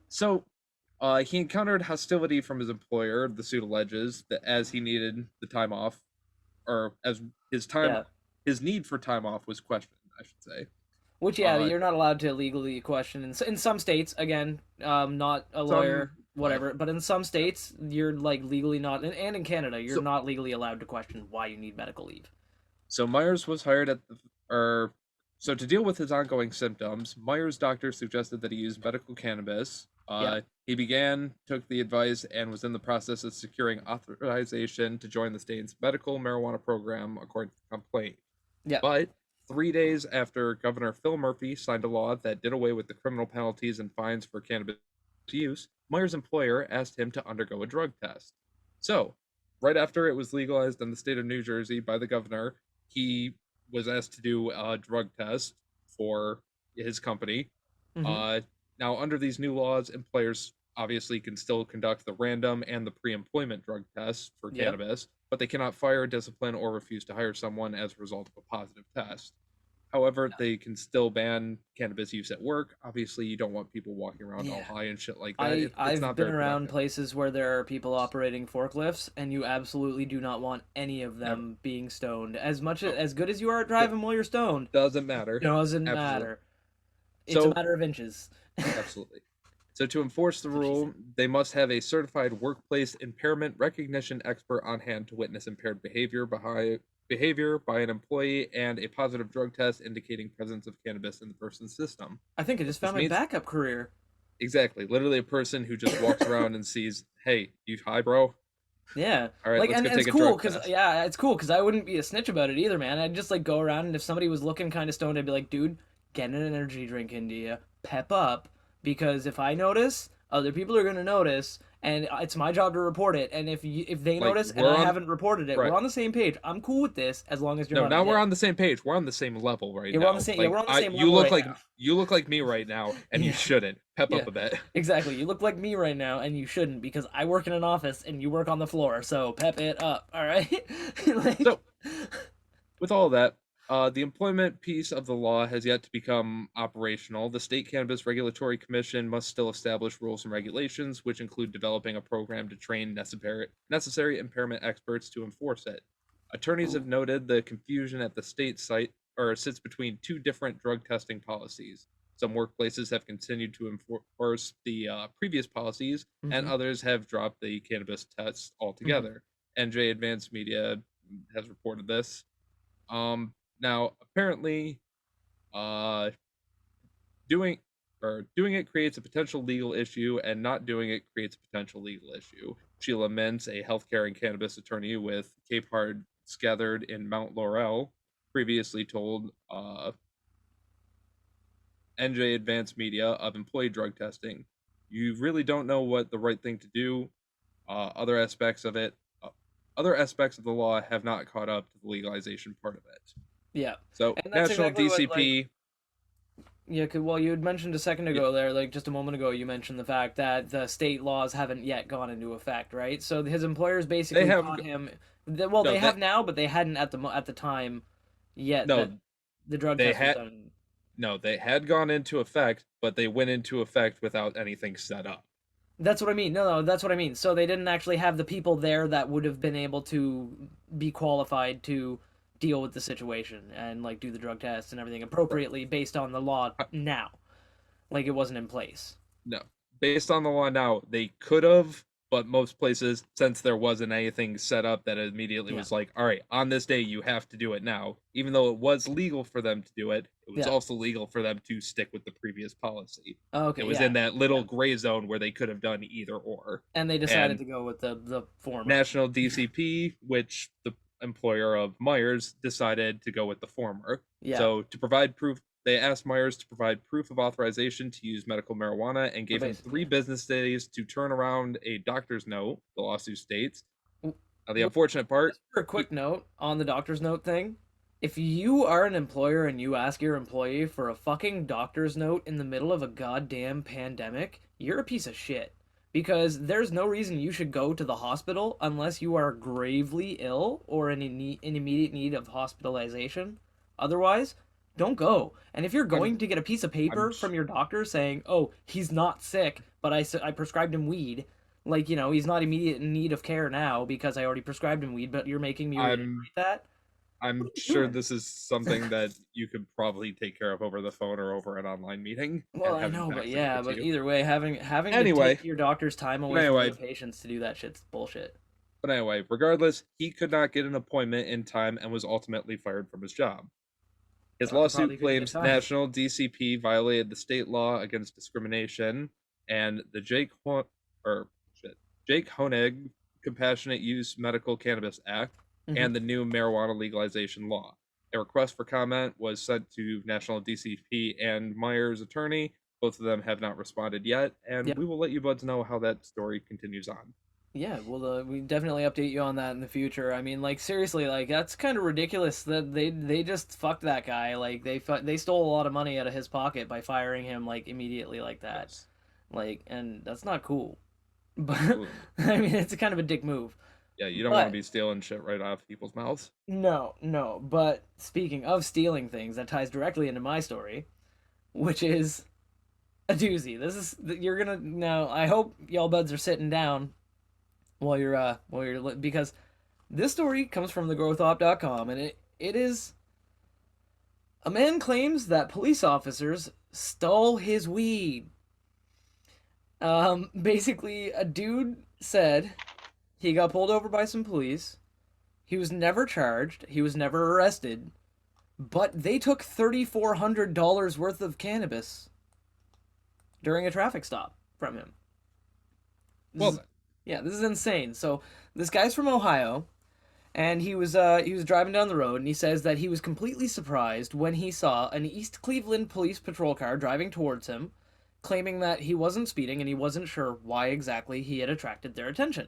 so he encountered hostility from his employer, the suit alleges, that as he needed the time off, or as his need for time off was questioned, I should say. Which, you're not allowed to legally question. In some states, again, not a lawyer, whatever, but in some states, you're, like, legally not, and in Canada, you're not legally allowed to question why you need medical leave. So Myers was hired so to deal with his ongoing symptoms, Myers' doctor suggested that he use medical cannabis. He took the advice, and was in the process of securing authorization to join the state's medical marijuana program, according to the complaint. But 3 days after Governor Phil Murphy signed a law that did away with the criminal penalties and fines for cannabis use, Myers' employer asked him to undergo a drug test. So, right after it was legalized in the state of New Jersey by the governor, he was asked to do a drug test for his company. Mm-hmm. Uh, Now, under these new laws, employers obviously can still conduct the random and the pre-employment drug tests for Yep. cannabis, but they cannot fire, discipline, or refuse to hire someone as a result of a positive test. However, they can still ban cannabis use at work. Obviously, you don't want people walking around all Yeah. high and shit like that. It's I've not been very around productive. places where there are people operating forklifts, and you absolutely do not want any of Never. them being stoned. As much No, as good as you are at it driving while you're stoned, doesn't matter. doesn't Absolutely. matter. It's a So, matter of inches. absolutely. So, to enforce the That's what she said. rule, they must have a certified workplace impairment recognition expert on hand to witness impaired behavior by an employee and a positive drug test indicating presence of cannabis in the person's system. I think I What just this found my means, backup career. exactly, literally a person who just walks around and sees, hey, you high, bro? Yeah, All right, like, let's go and it's take a cool drug because test. yeah, it's cool because I wouldn't be a snitch about it either, man. I'd just like go around and if somebody was looking kind of stoned, I'd be like, dude, get an energy drink into you, pep up, because if I notice, other people are gonna notice, and it's my job to report it. And if they Like, notice and we're I on, haven't reported it, we're right. on the same page. I'm cool with this as long as you're No, not a now we're dick. on the same page. We're on the same level right Yeah, we're on the now. same. Yeah, Like we're on the I same level right now. you look like me right now, and you Yeah, shouldn't. Pep yeah, up a bit. exactly. You look like me right now, and you shouldn't because I work in an office and you work on the floor. So pep it up, all right? Like, So, with all that, the employment piece of the law has yet to become operational. The State Cannabis Regulatory Commission must still establish rules and regulations, which include developing a program to train necessary impairment experts to enforce it. Attorneys have ooh, noted the confusion at the state site or sits between two different drug testing policies. Some workplaces have continued to enforce the previous policies, and mm-hmm, others have dropped the cannabis test mm-hmm. altogether. NJ Advanced Media has reported this. Now apparently, uh, doing doing it creates a potential legal issue, and not doing it creates a potential legal issue. Sheila Mintz, a healthcare and cannabis attorney with Capehard Scathered in Mount Laurel, previously told NJ Advanced Media of employee drug testing, "You really don't know what the right thing to do. Uh, other aspects of it, uh, Other aspects of the law have not caught up to the legalization part of it." Yeah, So, and that's National exactly what like DCP, yeah. Well, you had mentioned a second yeah, ago there, like just a moment ago, you mentioned the fact that the state laws haven't yet gone into effect, right? So his employers they basically have caught him. Well, no they have that now, but they hadn't at the time yet that no the drug they test was had done. no they had gone into effect, but they went into effect without anything set up. That's what I mean. No, that's what I mean. So they didn't actually have the people there that would have been able to be qualified to deal with the situation and like do the drug tests and everything Right. appropriately based on the law now. Like it wasn't in place. No, based on the law now, they could have, but most places, since there wasn't anything set up, that immediately Yeah. was like, all right, on this day you have to do it now. Even though it was legal for them to do it, it was Yeah. also legal for them to stick with the previous policy. It Okay, was yeah. in that little Yeah. gray zone where they could have done either or. And they decided And to go with the former. National DCP, which the employer of Myers decided to go with the former. Yeah. So to provide proof, they asked Myers to provide proof of authorization to use medical marijuana and So gave him basically, 3 business days to turn around a doctor's note, the lawsuit states. yeah. Now, the unfortunate part, Just for a quick note on the doctor's note thing, if you are an employer and you ask your employee for a fucking doctor's note in the middle of a goddamn pandemic, you're a piece of shit. Because there's no reason you should go to the hospital unless you are gravely ill or in immediate need of hospitalization. Otherwise, don't go. And if you're I'm, going to get a piece of I'm, paper from your doctor saying, "Oh, he's not sick, but I prescribed him weed," like, he's not immediate in need of care now because I already prescribed him weed, but you're making me reiterate I'm, that. I'm What are you sure doing? this is something that you could probably take care of over the phone or over an online meeting Well, and I have him know, but fax it over yeah, to but you. either way, having to Anyway, take your doctor's time but away from anyway, other patients to do that shit's bullshit. regardless, he could not get an appointment in time and was ultimately fired from his job. His Thought he probably lawsuit couldn't get claims time. National DCP violated the state law against discrimination and the or Jake Honig Compassionate Use Medical Cannabis Act Hmm. and the new marijuana legalization law. A request for comment was sent to National DCP and Myers' attorney. Both of them have not responded yet, and Yeah. we will let you buds know how that story continues on. Yeah, well, we definitely update you on that in the future. I mean, like seriously, like that's kind of ridiculous that they just fucked that guy. Like they stole a lot of money out of his pocket by firing him like immediately like that. Yes, Like, and that's not cool. But absolutely. I mean, it's a kind of a dick move. Yeah, you don't want to But be stealing shit right off people's mouths. no, no. But speaking of stealing things, that ties directly into my story, which is a doozy. This is you're gonna now. I hope y'all buds are sitting down while you're because this story comes from thegrowthop.com, and it is a man claims that police officers stole his weed. Basically, a dude said he got pulled over by some police. He was never charged. He was never arrested, but they took $3,400 worth of cannabis during a traffic stop from him. This Well is, then, yeah, this is insane. So this guy's from Ohio, and he was driving down the road, and he says that he was completely surprised when he saw an East Cleveland police patrol car driving towards him, claiming that he wasn't speeding and he wasn't sure why exactly he had attracted their attention.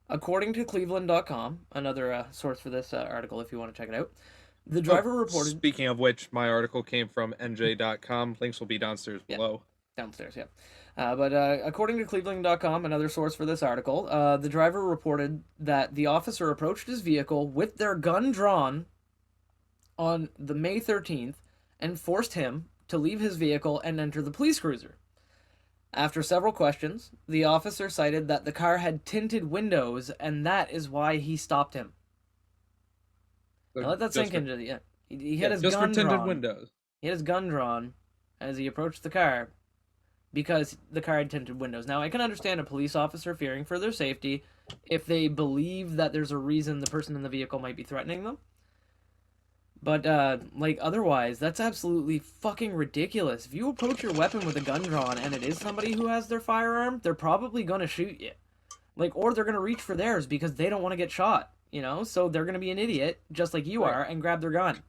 According to Cleveland.com, another source for this article if you want to check it out, the oh, driver reported. speaking of which, my article came from NJ.com. Links will be downstairs Yeah, below. downstairs, yeah. But according to Cleveland.com, another source for this article, the driver reported that the officer approached his vehicle with their gun drawn on the May 13th and forced him to leave his vehicle and enter the police cruiser. After several questions, the officer cited that the car had tinted windows and that is why he stopped him. So Now let that just sink for, into the yeah. He yeah, had his just for gun tinted drawn. windows. He had his gun drawn as he approached the car because the car had tinted windows. Now, I can understand a police officer fearing for their safety if they believe that there's a reason the person in the vehicle might be threatening them. But, like, otherwise, that's absolutely fucking ridiculous. If you approach your weapon with a gun drawn and it is somebody who has their firearm, they're probably gonna shoot you. Like, or they're gonna reach for theirs because they don't want to get shot, you know? So they're gonna be an idiot, just like you Right. are, and grab their gun.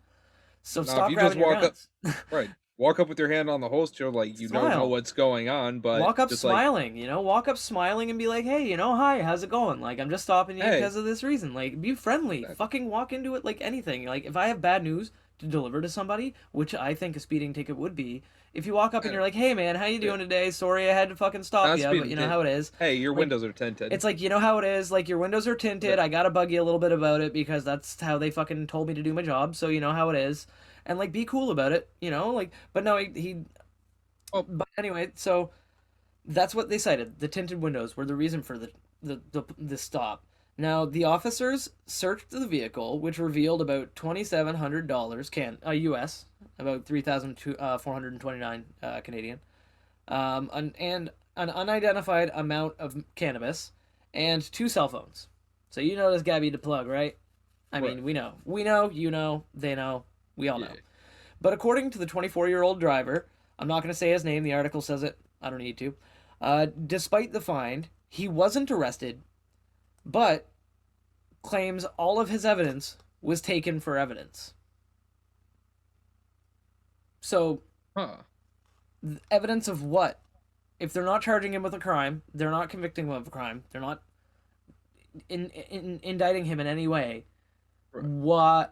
So Now, if stop you just grabbing your walk up, guns. right, walk up with your hand on the holster, like you don't know Smile. what's going on, but Walk up just like, smiling, you know? Walk up smiling and be like, hey, you know, hi, how's it going? Like, I'm just stopping you hey, because of this reason. Like, be friendly. that- Fucking walk into it like anything. Like, if I have bad news to deliver to somebody, which I think a speeding ticket would be, if you walk up and eh, you're like, hey, man, how you yeah, doing today? Sorry I had to fucking stop not you, but speeding you know ticket. how it is. Hey, your Like, windows are tinted. it's like, you know how it is. Like, your windows are tinted. Yeah. I gotta bug you a little bit about it because that's how they fucking told me to do my job. So, you know how it is. And, like, be cool about it, you know? Like, but no, he Oh, but anyway, so that's what they cited. The tinted windows were the reason for the stop. Now the officers searched the vehicle, which revealed about $2,700 US, about 3,429 Canadian, and an unidentified amount of cannabis, and two cell phones. So you know this Gabby to plug, right? I right. mean, we know, you know, they know, we all Yeah. know. But according to the 24-year-old driver, I'm not going to say his name, the article says it, I don't need to. Despite the find, he wasn't arrested, but claims all of his evidence was taken for evidence. So, Huh. evidence of what? If they're not charging him with a crime, they're not convicting him of a crime, they're not indicting him in any way. Right.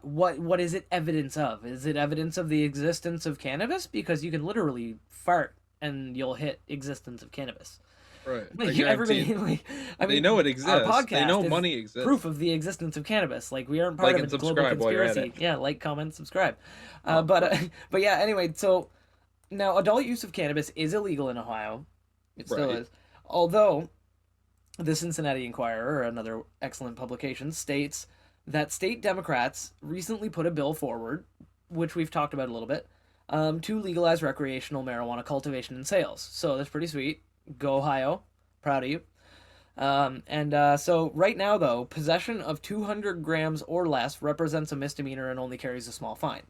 What is it evidence of? Is it evidence of the existence of cannabis? Because you can literally fart and you'll hit existence of cannabis. Right. I Like guarantee everybody, it. like I They mean, know it our exists. podcast They know is money exists. proof of the existence of cannabis. Like we aren't part Like of and a global subscribe while you're at conspiracy. it. Yeah, like, comment, subscribe. Oh, But but yeah. Anyway, so now adult use of cannabis is illegal in Ohio. It still Right. is. Although the Cincinnati Enquirer, another excellent publication, states that state Democrats recently put a bill forward, which we've talked about a little bit, to legalize recreational marijuana cultivation and sales. So that's pretty sweet. Go Ohio. Proud of you. So right now, though, possession of 200 grams or less represents a misdemeanor and only carries a small fine.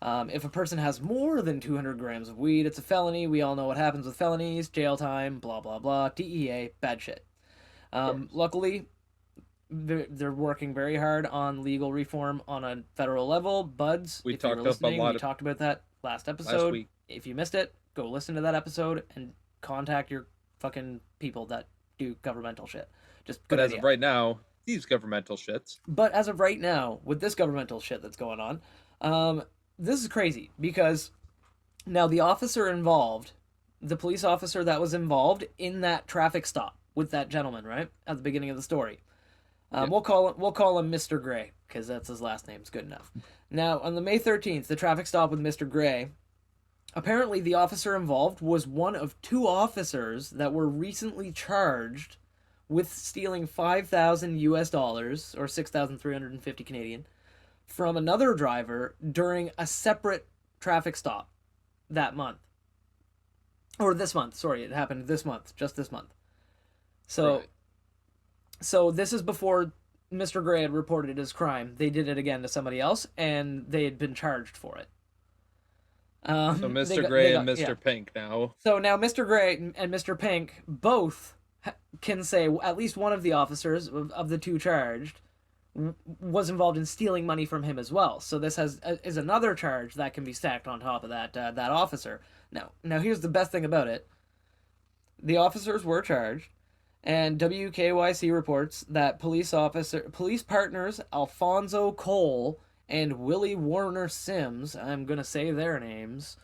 If a person has more than 200 grams of weed, it's a felony. We all know what happens with felonies, jail time, blah, blah, blah, DEA, bad shit. Luckily, they're working very hard on legal reform on a federal level. Buds, We if you were talked up a listening, lot we of talked about that last last episode. week. If you missed it, go listen to that episode and contact your fucking people that do governmental shit. Just But good as idea. of right now, these governmental shits. But as of right now, with this governmental shit that's going on, this is crazy because now the officer involved, the police officer that was involved in that traffic stop with that gentleman, right at the beginning of the story, Yeah. we'll call him Mr. Gray because that's his last name. It's good enough. Now on the May 13th, the traffic stop with Mr. Gray. Apparently, the officer involved was one of two officers that were recently charged with stealing 5,000 US dollars or 6,350 Canadian from another driver during a separate traffic stop that month. Or this month, sorry, it happened this month, just this month. So Right. so this is before Mr. Gray had reported his crime. They did it again to somebody else and they had been charged for it. So Mr. Gray and Mr. Pink now. So now Mr. Gray and Mr. Pink both can say at least one of the officers of the two charged was involved in stealing money from him as well. So this is another charge that can be stacked on top of that officer. Now here's the best thing about it: the officers were charged, and WKYC reports that police partners Alfonso Cole and Willie Warner Sims, I'm gonna say their names,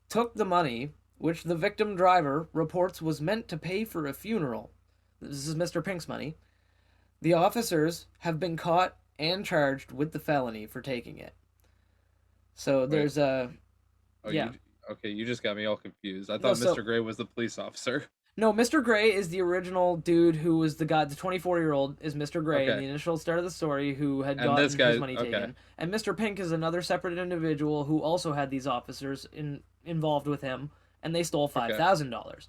took the money, which the victim driver reports was meant to pay for a funeral. This is Mr. Pink's money. The officers have been caught and charged with the felony for taking it. So there's a. Oh, yeah. You just got me all confused. I No, thought so- Mr. Gray was the police officer. No, Mr. Gray is the original dude who was the guy, the 24-year-old is Mr. Gray in Okay. the initial start of the story who had And gotten this guy- his money okay. taken. And Mr. Pink is another separate individual who also had these officers involved with him, and they stole $5,000.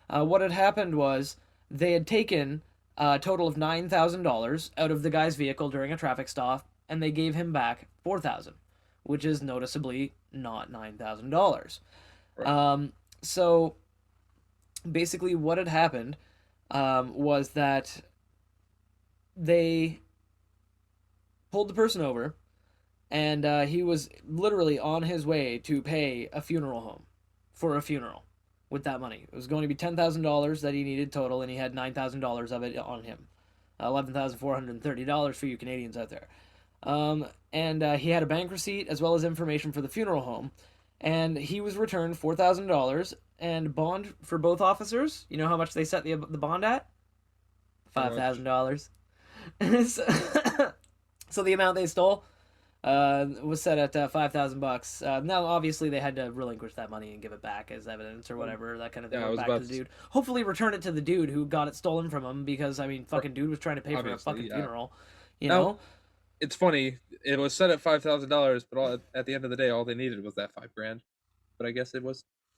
What had happened was they had taken a total of $9,000 out of the guy's vehicle during a traffic stop, and they gave him back $4,000, which is noticeably not $9,000. Right. So basically what had happened was that they pulled the person over, and he was literally on his way to pay a funeral home for a funeral with that money. It was going to be $10,000 that he needed total, and he had $9,000 of it on him. $11,430 for you Canadians out there. And he had a bank receipt as well as information for the funeral home. And he was returned $4,000 and bond for both officers. You know how much they set the bond at? $5,000. So the amount they stole was set at $5,000. Now, obviously, they had to relinquish that money and give it back as evidence or whatever, that kind of thing. Yeah, I was back about to the to dude. Hopefully, return it to the dude who got it stolen from him because, I mean, fucking dude was trying to pay for a Obviously, fucking yeah. funeral. You Now, know? It's funny. It was set at $5,000, but at the end of the day, all they needed was that $5,000. But I guess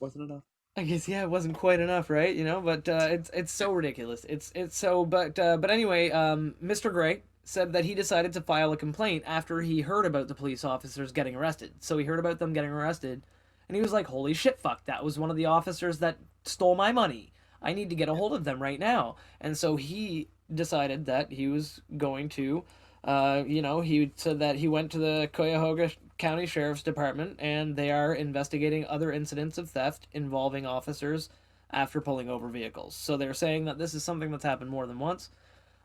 wasn't enough. I guess yeah, it wasn't quite enough, right? You know, but it's so ridiculous. It's so but anyway, Mr. Gray said that he decided to file a complaint after he heard about the police officers getting arrested. So he heard about them getting arrested, and he was like, "Holy shit, fuck! That was one of the officers that stole my money. I need to get a hold of them right now." And so he decided that he was going to. He said that he went to the Cuyahoga County Sheriff's Department, and they are investigating other incidents of theft involving officers after pulling over vehicles. So they're saying that this is something that's happened more than once,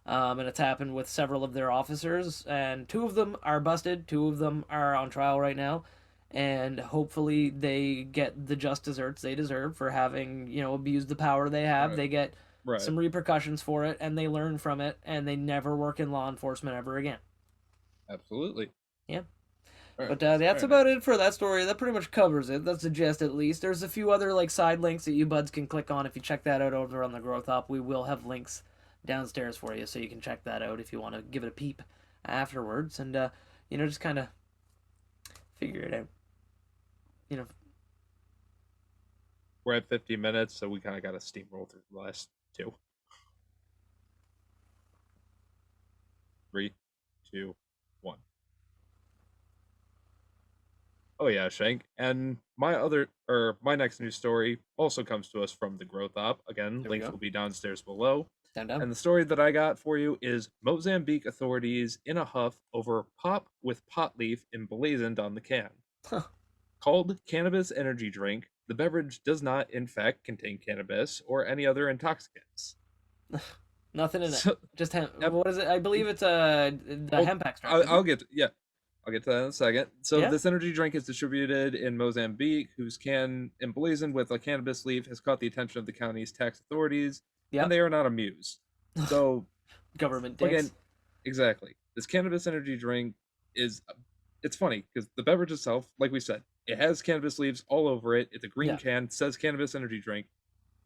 and it's happened with several of their officers, and 2 of them are busted, 2 of them are on trial right now, and hopefully they get the just desserts they deserve for having, abused the power they have. Right. They get Right. some repercussions for it, and they learn from it, and they never work in law enforcement ever again. Absolutely. Yeah. All right, But that's fair about it for that story. That pretty much covers it. That's the gist, at least. There's a few other side links that you buds can click on if you check that out over on the Growth Up. We will have links downstairs for you, so you can check that out if you want to give it a peep afterwards, and just kind of figure it out. We're at 50 minutes, so we kind of got to steamroll through the last 2. 3, 2, 1. Oh yeah, Shank. And my next news story also comes to us from the Growth Op. Again, There we links go. will be downstairs below. Down. And the story that I got for you is Mozambique authorities in a huff over pop with pot leaf emblazoned on the can. Huh. Called cannabis energy drink, the beverage does not, in fact, contain cannabis or any other intoxicants. Nothing in it. So, Just hemp. hemp- What is it? I believe it's the well, hemp extract. Isn't I'll it? get to, yeah, I'll get to that in a second. So Yeah. this energy drink is distributed in Mozambique, whose can emblazoned with a cannabis leaf has caught the attention of the county's tax authorities, and Yep. they are not amused. So Government again, dicks. exactly, this cannabis energy drink is it's funny because the beverage itself, like we said, it has cannabis leaves all over it. It's a green Yeah. can, says cannabis energy drink.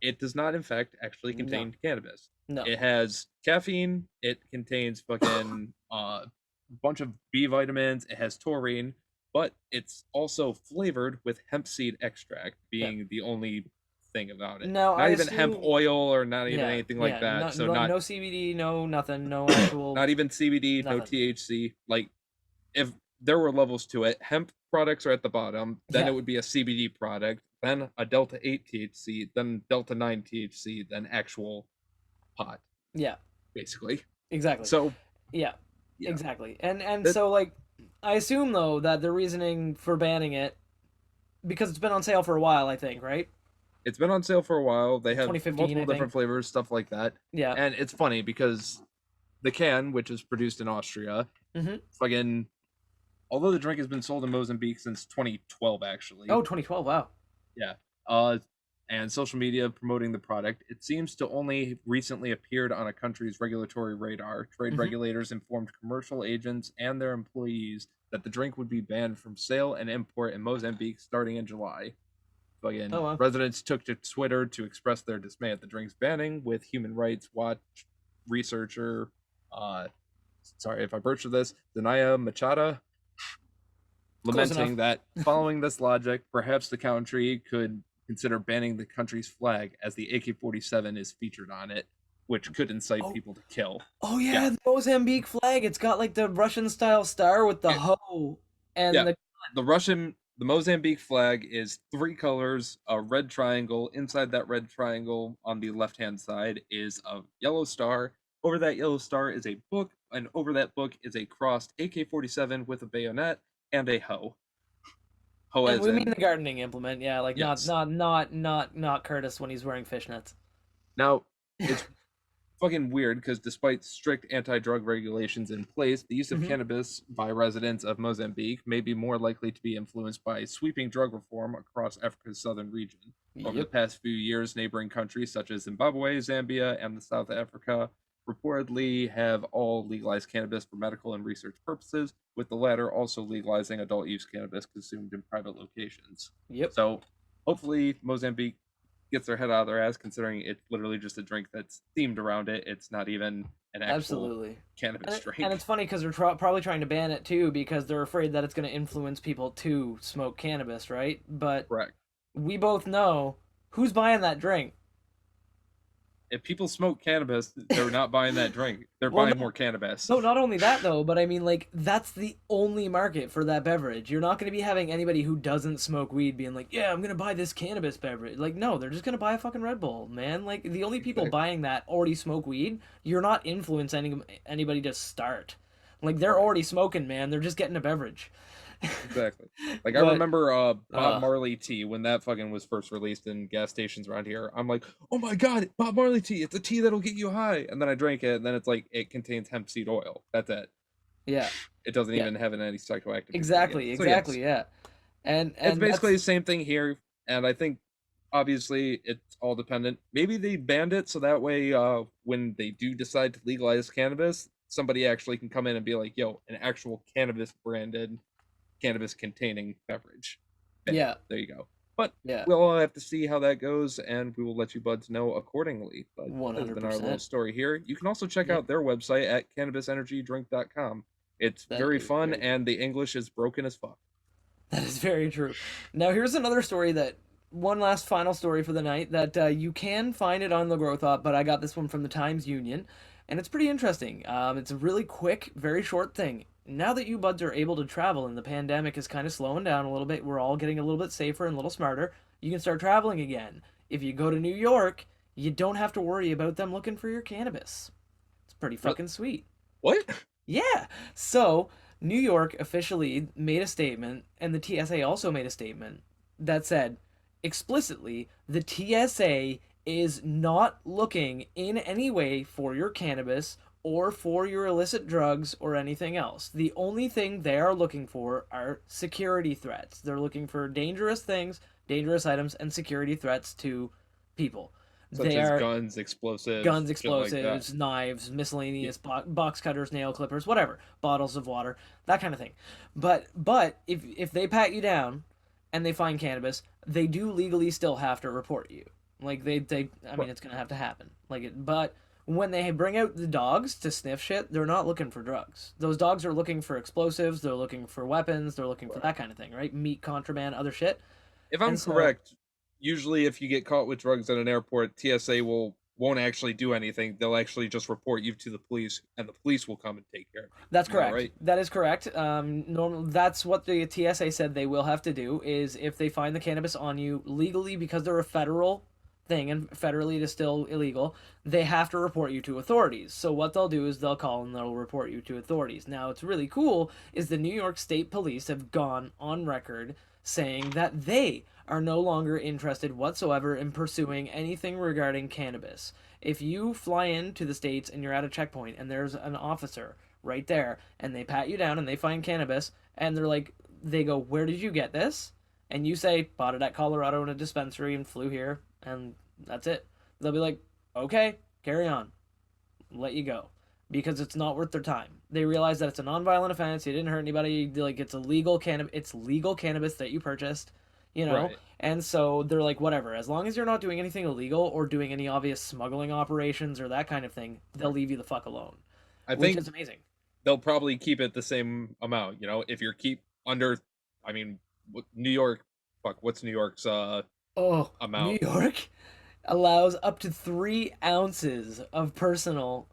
It does not, in fact, actually No. contain cannabis. No. It has caffeine. It contains fucking bunch of B vitamins. It has taurine, but it's also flavored with hemp seed extract, Yeah. being the only thing about it. Now I Not even hemp assume. oil or not even Yeah. anything like Yeah. that. No. So No. not No CBD. No nothing. No actual. not even CBD, no Nothing. THC. Like if there were levels to it, hemp products are at the bottom, then Yeah. it would be a CBD product, then a Delta 8 THC, then Delta 9 THC, then actual pot, Yeah. basically. Exactly. So, Yeah. yeah. Exactly. And That, so like, I assume though that the reasoning for banning it because it's been on sale for a while. I think right. it's been on sale for a while. They have 2015. multiple I different think. flavors, stuff like that. Yeah. And it's funny because the can, which is produced in Austria, Mm-hmm. fucking, although the drink has been sold in Mozambique since 2012, actually. Oh, 2012. Wow. Yeah. And social media promoting the product, it seems to only recently appeared on a country's regulatory radar. Trade regulators informed commercial agents and their employees that the drink would be banned from sale and import in Mozambique starting in July. Again, Oh wow. residents took to Twitter to express their dismay at the drink's banning, with Human Rights Watch researcher, sorry if I butchered this, Danaya Machada, lamenting that following this logic, perhaps the country could consider banning the country's flag as the AK-47 is featured on it, which could incite people to kill. Oh yeah, the Mozambique flag. It's got like the Russian style star with the hoe and the Mozambique flag is 3 colors, a red triangle. Inside that red triangle on the left-hand side is a yellow star. Over that yellow star is a book, and over that book is a crossed AK-47 with a bayonet and a hoe. And we mean the gardening implement, yeah, like yes. not Curtis when he's wearing fishnets. Now, it's fucking weird because despite strict anti-drug regulations in place, the use of cannabis by residents of Mozambique may be more likely to be influenced by sweeping drug reform across Africa's southern region. Over the past few years, neighboring countries such as Zimbabwe, Zambia, and South Africa reportedly have all legalized cannabis for medical and research purposes, with the latter also legalizing adult use cannabis consumed in private locations. So hopefully Mozambique gets their head out of their ass, considering it's literally just a drink that's themed around it. It's not even an actual cannabis drink. And it's funny because they're probably trying to ban it too because they're afraid that it's going to influence people to smoke cannabis, right? But correct. We both know who's buying that drink. If people smoke cannabis, they're not buying that drink. They're buying more cannabis. No, not only that though, but I mean, like, that's the only market for that beverage. You're not going to be having anybody who doesn't smoke weed being like, yeah, I'm going to buy this cannabis beverage. Like, no, they're just going to buy a fucking Red Bull, man. Like, the only people buying that already smoke weed. You're not influencing anybody to start. Like, they're already smoking, man. They're just getting a beverage. Exactly. Like, I remember Bob Marley tea when that fucking was first released in gas stations around here. I'm like, oh my god, Bob Marley tea, it's a tea that'll get you high. And then I drank it, and then it's like, it contains hemp seed oil. That's it. Yeah. It doesn't even have any psychoactive. Exactly, exactly, yeah. And it's basically the same thing here, and I think obviously it's all dependent. Maybe they banned it so that way when they do decide to legalize cannabis, somebody actually can come in and be like, yo, an actual cannabis branded cannabis containing beverage. And yeah, there you go. But we'll all have to see how that goes, and we will let you buds know accordingly. But 100%. That's been our little story here. You can also check out their website at cannabisenergydrink.com. It's very fun, and the English is broken as fuck. That is very true. Now here's another story one last final story for the night that you can find it on the Growth Up, but I got this one from the Times Union, and it's pretty interesting. It's a really quick, very short thing. Now that you buds are able to travel and the pandemic is kind of slowing down a little bit, we're all getting a little bit safer and a little smarter, you can start traveling again. If you go to New York, you don't have to worry about them looking for your cannabis. It's pretty fucking sweet. What? Yeah. So, New York officially made a statement, and the TSA also made a statement that said, explicitly, the TSA is not looking in any way for your cannabis or for your illicit drugs or anything else. The only thing they are looking for are security threats. They're looking for dangerous things, dangerous items, and security threats to people. Such They as are guns, explosives, guns, shit like that. explosives, knives, Yeah. miscellaneous box cutters, nail clippers, whatever, bottles of water, that kind of thing. But if they pat you down and they find cannabis, they do legally still have to report you. Like they I mean Right. it's gonna have to happen. But when they bring out the dogs to sniff shit, they're not looking for drugs. Those dogs are looking for explosives, they're looking for weapons, they're looking for Right. that kind of thing, right? Meat contraband, other shit. If And I'm so correct, usually if you get caught with drugs at an airport, TSA won't actually do anything. They'll actually just report you to the police, and the police will come and take care of you. that's Am I correct. right? That is correct. Normal. That's what the TSA said they will have to do is if they find the cannabis on you legally because they're a federal thing and federally it is still illegal, they have to report you to authorities. So what they'll do is they'll call and they'll report you to authorities. Now, what's really cool is the New York State Police have gone on record saying that they are no longer interested whatsoever in pursuing anything regarding cannabis. If you fly into the States and you're at a checkpoint and there's an officer right there and they pat you down and they find cannabis and they're like, they go, "Where did you get this?" And you say, "Bought it at Colorado in a dispensary and flew here," and that's it. They'll be like, "Okay, carry on," let you go because it's not worth their time. They realize that it's a non-violent offense. You didn't hurt anybody. Like it's illegal cannabis. It's legal cannabis that you purchased, you know. Right. And so they're like, whatever. As long as you're not doing anything illegal or doing any obvious smuggling operations or that kind of thing, they'll Right. leave you the fuck alone, I which think is amazing. they'll probably keep it the same amount. If you're keep under, I mean, New York, fuck, what's New York's Oh, New amount? York allows up to 3 ounces of personal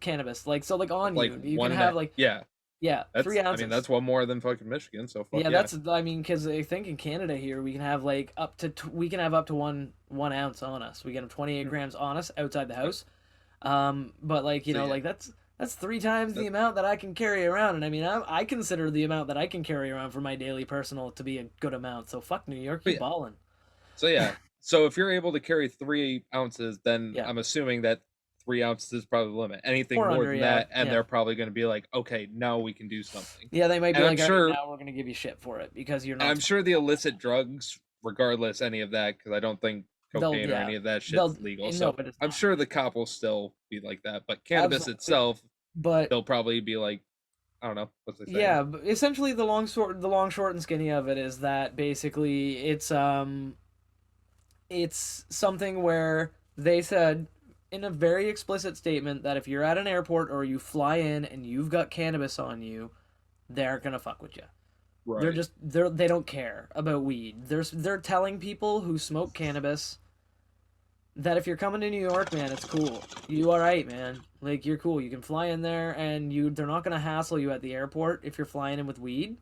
cannabis. Like so, like on Like you, you can one and a have like yeah. yeah, three That's I mean ounces. that's one more than fucking Michigan. So fuck Yeah, yeah. that's I mean, because I think in Canada here we can have like we can have up to one ounce on us. We can have 28 Hmm. grams on us outside the house. But like So yeah, like that's 3 times the that, amount that I can carry around, and I mean I consider the amount that I can carry around for my daily personal to be a good amount. So fuck New York, but you yeah. ballin'. So yeah. So if you're able to carry 3 ounces, then Yeah, I'm assuming that 3 ounces is probably the limit. Anything or more under, than yeah, that, and yeah. they're probably going to be like, okay, now we can do something. Yeah, they might be And I'm like, all right, sure, now we're gonna give you shit for it because you're and not I'm sure smoking the all that. illicit drugs, regardless any of that, because I don't think They'll cocaine or yeah, any of that they'll shit's legal. no, So but it's I'm not. sure the cop will still be like that. But cannabis Absolutely, itself, but they'll probably be like, I don't know, what's they saying? yeah, essentially the long, short, and skinny of it is that basically it's something where they said in a very explicit statement that if you're at an airport or you fly in and you've got cannabis on you, they're gonna fuck with you. Right. They don't care about weed. They're telling people who smoke cannabis that if you're coming to New York, man, it's cool. You all right, man? Like you're cool. You can fly in there, and they're not gonna hassle you at the airport if you're flying in with weed.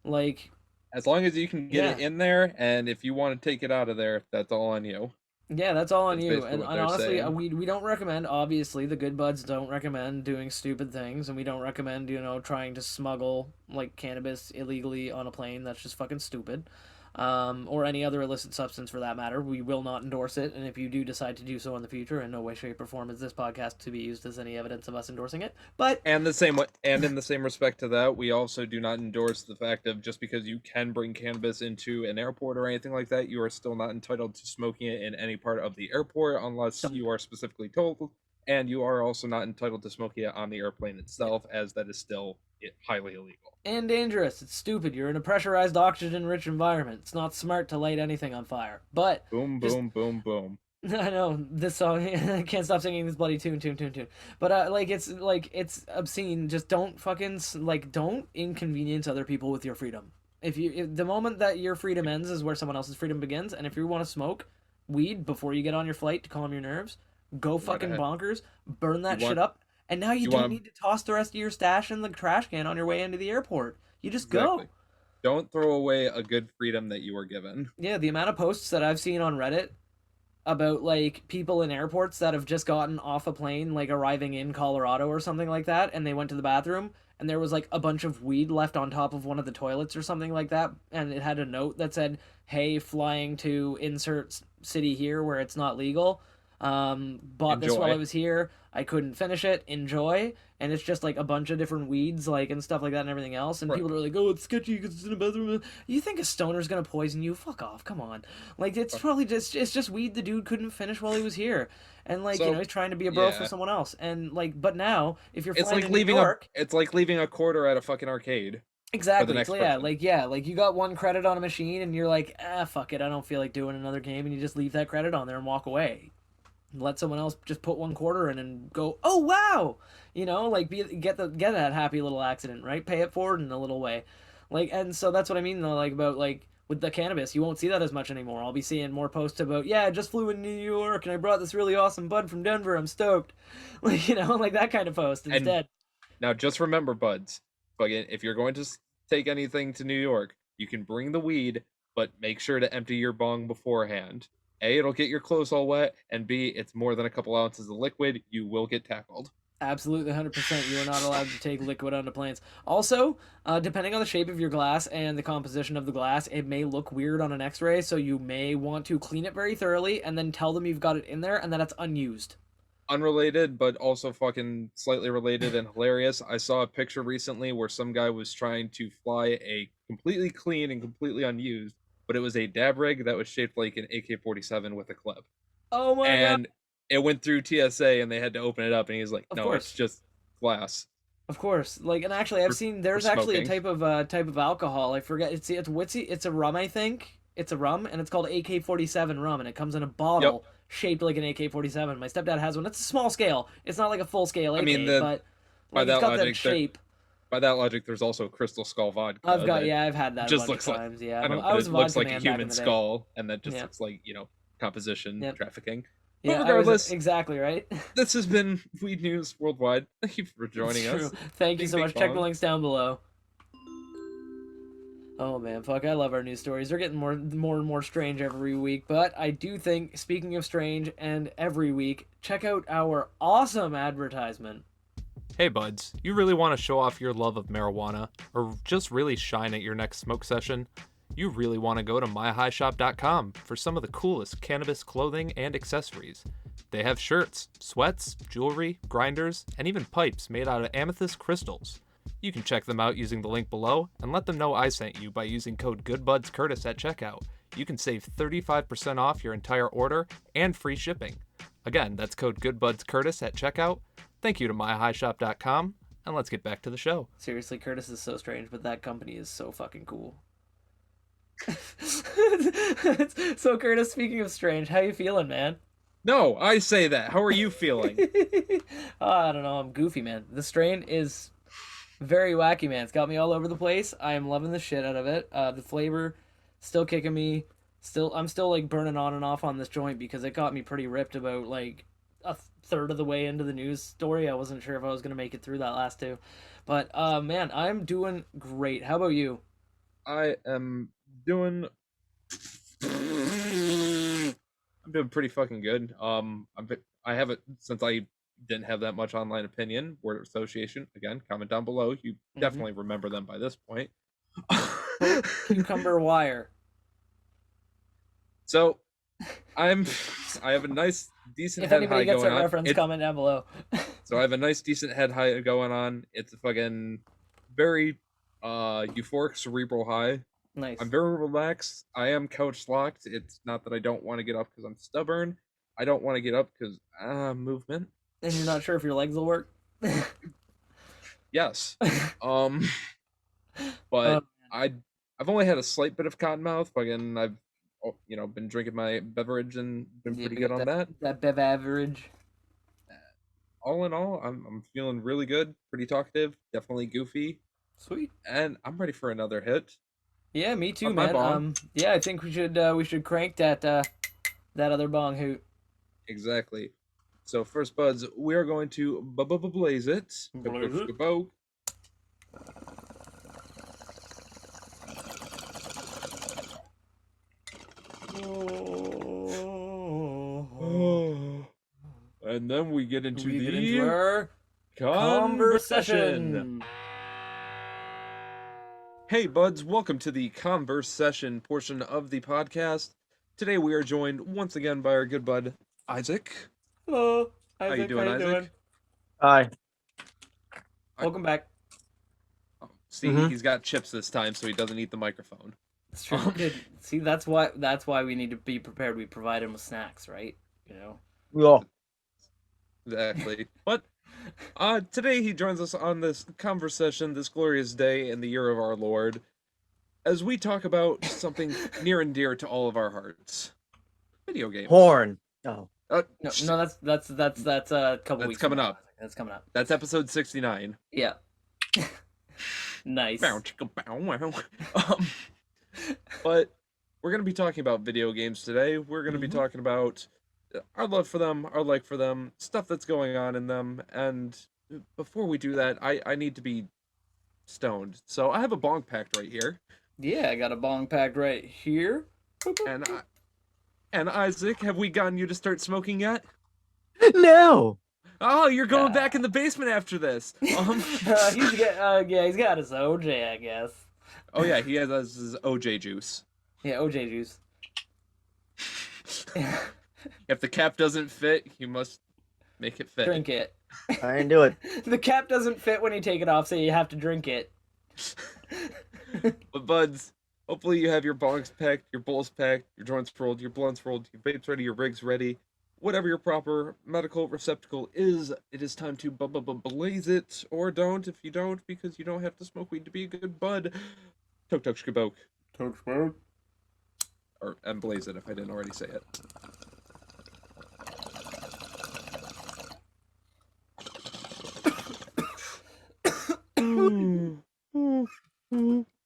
Like, As long as you can get it yeah, in there, and if you want to take it out of there, that's all on you. yeah, that's all on That's you. basically And what and they're honestly, saying. we don't recommend. Obviously, the good buds don't recommend doing stupid things, and we don't recommend trying to smuggle like cannabis illegally on a plane. That's just fucking stupid. Or any other illicit substance for that matter. We will not endorse it, and if you do decide to do so in the future, in no way, shape, or form is this podcast to be used as any evidence of us endorsing it. But And the same way, and in the same respect to that, we also do not endorse the fact of just because you can bring cannabis into an airport or anything like that, you are still not entitled to smoking it in any part of the airport unless don't. you are specifically told. And you are also not entitled to smoking it on the airplane Yeah. itself, as that is still highly illegal. And dangerous. It's stupid. You're in a pressurized, oxygen-rich environment. It's not smart to light anything on fire. But Boom, just boom, boom, boom. I know this song. I can't stop singing this bloody tune. But it's obscene. Just don't fucking don't inconvenience other people with your freedom. If the moment that your freedom ends is where someone else's freedom begins, and if you want to smoke weed before you get on your flight to calm your nerves, go Right fucking ahead. bonkers, burn You that shit want up, and now you you don't want need to toss the rest of your stash in the trash can on your way into the airport. You just exactly. go. Don't throw away a good freedom that you were given. Yeah, the amount of posts that I've seen on Reddit about like people in airports that have just gotten off a plane, like arriving in Colorado or something like that, and they went to the bathroom and there was like a bunch of weed left on top of one of the toilets or something like that, and it had a note that said, "Hey, flying to insert city here where it's not legal. Bought this while I Enjoy. was here. I couldn't finish it. Enjoy." And it's just like a bunch of different weeds, like and stuff like that, and everything else. And Right. people are like, "Oh, it's sketchy because it's in a bathroom." You think a stoner's gonna poison you? Fuck off! Come on. Like it's probably just weed the dude couldn't finish while he was here, and like So, he's trying to be a bro for yeah. someone else. And like, but now if you're It's flying like to New leaving York, it's like leaving a quarter at a fucking arcade for the exactly. next So person. yeah, like you got one credit on a machine, and you're like, fuck it, I don't feel like doing another game, and you just leave that credit on there and walk away. Let someone else just put one quarter in and go, oh wow, like get that happy little accident, right? Pay it forward in a little way, like, and so that's what I mean though, like about like with the cannabis, you won't see that as much anymore. I'll be seeing more posts about, yeah, I just flew in New York and I brought this really awesome bud from Denver. I'm stoked, like like that kind of post And instead. now just remember, buds, fucking if you're going to take anything to New York, you can bring the weed, but make sure to empty your bong beforehand. A, it'll get your clothes all wet, and B, it's more than a couple ounces of liquid. You will get tackled. Absolutely, 100%. You are not allowed to take liquid onto planes. Also, depending on the shape of your glass and the composition of the glass, it may look weird on an X-ray. So you may want to clean it very thoroughly and then tell them you've got it in there and that it's unused. Unrelated, but also fucking slightly related and hilarious. I saw a picture recently where some guy was trying to fly a completely clean and completely unused, but it was a dab rig that was shaped like an AK-47 with a clip. Oh my god! And it went through TSA and they had to open it up and he's like, Of "No, it's course. just glass Of course, like, and actually, I've for, seen for there's actually a smoking." type of alcohol. I forget. It's whitsy. It's a rum, I think. It's a rum, and it's called AK-47 rum, and it comes in a Yep. bottle shaped like an AK-47. My stepdad has one. It's a small scale. It's not like a full scale I mean, AK, but by like it's that got that logic, there shape. by that logic, there's also Crystal Skull vodka that I've had that a just bunch of looks like, times. Yeah, I know, I but was it a looks vodka like a man back in human the day. skull, and that just Yeah, looks like composition yep, trafficking. But yeah. I was regardless, exactly right. this has been Weed News Worldwide. Thank you for It's joining true. us. Thank you Bing so Bing much. Check the Bong. links down below. Oh man, fuck! I love our news stories. They're getting more and more strange every week. But I do think, speaking of strange, and every week, check out our awesome advertisement. Hey buds, you really want to show off your love of marijuana, or just really shine at your next smoke session? You really want to go to myhighshop.com for some of the coolest cannabis clothing and accessories. They have shirts, sweats, jewelry, grinders, and even pipes made out of amethyst crystals. You can check them out using the link below and let them know I sent you by using code GoodBudsCurtis at checkout. You can save 35% off your entire order and free shipping. Again, that's code GoodBudsCurtis at checkout. Thank you to myhighshop.com, and let's get back to the show. Seriously, Curtis is so strange, but that company is so fucking cool. So Curtis, speaking of strange, how you feeling, man? No, I say that. How are you feeling? I don't know. I'm goofy, man. The strain is very wacky, man. It's got me all over the place. I am loving the shit out of it. The flavor still kicking me. I'm still like burning on and off on this joint because it got me pretty ripped about like a third of the way into the news story. I wasn't sure if I was gonna make it through that last two, but man, I'm doing great. How about you? I am doing. I'm doing pretty fucking good. I have it since I didn't have that much online opinion. Word association again. Comment down below. You definitely remember them by this point. Cucumber wire. So, I have a nice, decent If head anybody high gets going that on. reference, comment down below. So I have a nice, decent head high going on. It's a fucking very euphoric cerebral high. Nice. I'm very relaxed. I am couch locked. It's not that I don't want to get up because I'm stubborn. I don't want to get up because movement. And you're not sure if your legs will work. Yes. But Um, I've only had a slight bit of cotton mouth. Again, I've been drinking my beverage and been yeah, pretty you good got on that. that bev average. All in all, I'm feeling really good. Pretty talkative. Definitely goofy. Sweet. And I'm ready for another hit. Yeah, me too, Of my man. bong. Yeah, I think we should crank that other bong hoot. Exactly. So first, buds, we are going to blaze it. Blaze it. Go. And then we get into We get the into our conversation. conversation. Hey, buds, welcome to the Converse Session portion of the podcast. Today we are joined once again by our good bud, Isaac. Hello, How you Isaac. doing, Isaac? Doing? Hi. Welcome back. See, he's got chips this time, so he doesn't eat the microphone. It's true. See, that's why we need to be prepared. We provide him with snacks, right? You know. Yeah. Exactly. But today he joins us on this conversation, this glorious day in the year of our Lord, as we talk about something near and dear to all of our hearts: video games. Porn. Oh. No, that's a couple That's weeks coming from now, up. Isaac. That's coming up. That's episode 69. Yeah. Nice. Bow, chicka, bow, wow. But we're going to be talking about video games today. We're going to be talking about our love for them, our like for them, stuff that's going on in them. And before we do that, I need to be stoned. So I have a bong packed right here. Yeah, I got a bong packed right here. And Isaac, have we gotten you to start smoking yet? No. Oh, you're going back in the basement after this. He's got his OJ, I guess. Oh yeah, he has his OJ juice. Yeah, OJ juice. If the cap doesn't fit, you must make it fit. Drink it. I didn't do it. The cap doesn't fit when you take it off, so you have to drink it. But buds, hopefully you have your bongs packed, your bowls packed, your joints rolled, your blunts rolled, your vapes ready, your rigs ready. Whatever your proper medical receptacle is, it is time to blaze it, or don't if you don't, because you don't have to smoke weed to be a good bud. Tok tok shkaboke. Tok smoke. And blaze it if I didn't already say it.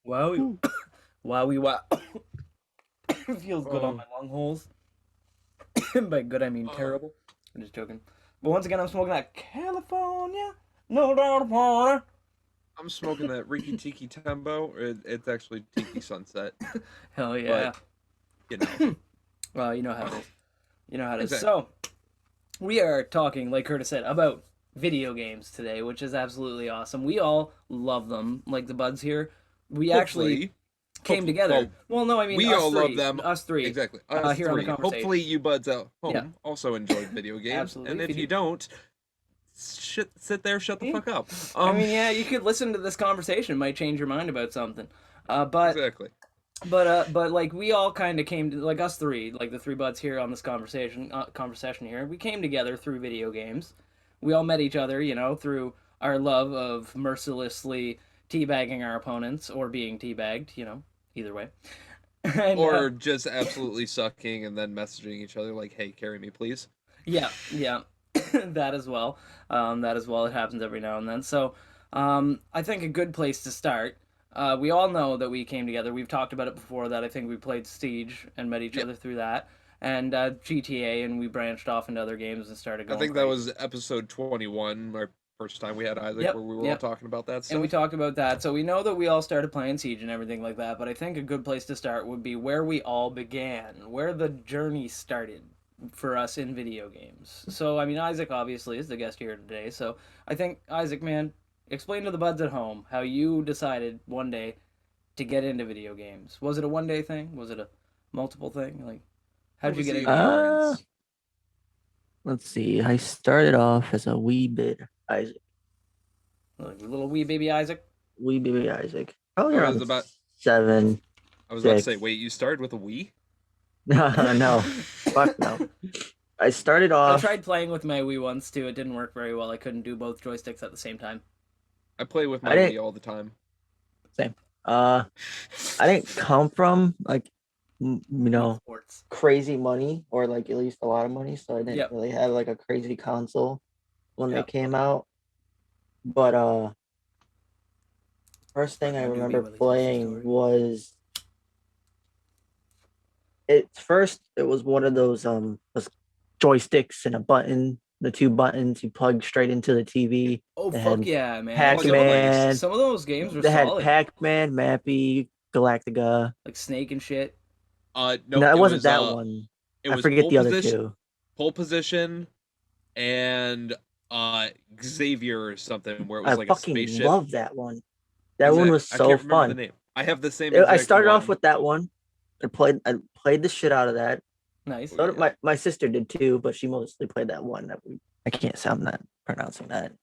Wowie. Wowie wow. It feels good on my lung holes. By good, I mean terrible. I'm just joking. But once again, I'm smoking that California. No doubt about it. I'm smoking that Riki Tiki Tembo. It's actually Tiki Sunset. Hell yeah. But, you know. Well, you know how it is. You know how it is. Exactly. So, we are talking, like Curtis said, about video games today, which is absolutely awesome. We all love them, like the buds here. We actually came together. Well, no, I mean, we us all three, love them. Us three. Exactly. Us here on the three. conversation. Hopefully you buds at home Yeah. also enjoyed video games. Absolutely. And if you don't, sit there, shut the fuck up. I mean, yeah, you could listen to this conversation. It might change your mind about something. But exactly. But like we all kind of came to, like us three, like the three buds here on this conversation here. We came together through video games. We all met each other, you know, through our love of mercilessly teabagging our opponents or being teabagged, you know, either way. And, or just absolutely sucking and then messaging each other like, "Hey, carry me, please." Yeah. That as well. It happens every now and then. So, I think a good place to start. We all know that we came together. We've talked about it before. That I think we played Siege and met each other through that, and GTA, and we branched off into other games and started going. I think that was episode 21, our first time we had Isaac, where we were all talking about that stuff. And we talked about that. So we know that we all started playing Siege and everything like that. But I think a good place to start would be where we all began, where the journey started for us in video games. So I mean, Isaac obviously is the guest here today. So I think Isaac, man, explain to the buds at home how you decided one day to get into video games. Was it a one-day thing? Was it a multiple thing? Like, how'd you get into it? Let's see. I started off as a wee bit Isaac. Like little wee baby Isaac? Wee baby Isaac. Probably I around was about 7. I was about to 6. say, wait, you started with a Wii? No. Fuck no. I started I off. tried playing with my Wii once too. It didn't work very well. I couldn't do both joysticks at the same time. I play with my I didn't- Wii all the time. Same. I didn't come from like Sports. crazy money or like at least a lot of money, so I didn't really have like a crazy console when they came out. But first thing I remember playing was it was one of those joysticks and a button, the 2 buttons you plug straight into the TV. Oh, They fuck had yeah, man. Pac-Man. Some of those games were They had solid. Pac-Man, Mappy, Galactica. Like Snake and shit. No, No, it wasn't was, that one. It I was forget pole the other position, 2. Pole position, and Xavier or something, where it was I like a fucking spaceship. love that one. That one was I so can't remember the fun. name. I have the same. I exact started off one. with that one. I played the shit out of that. Nice. So my sister did too, but she mostly played that one. I can't say I'm not pronouncing that.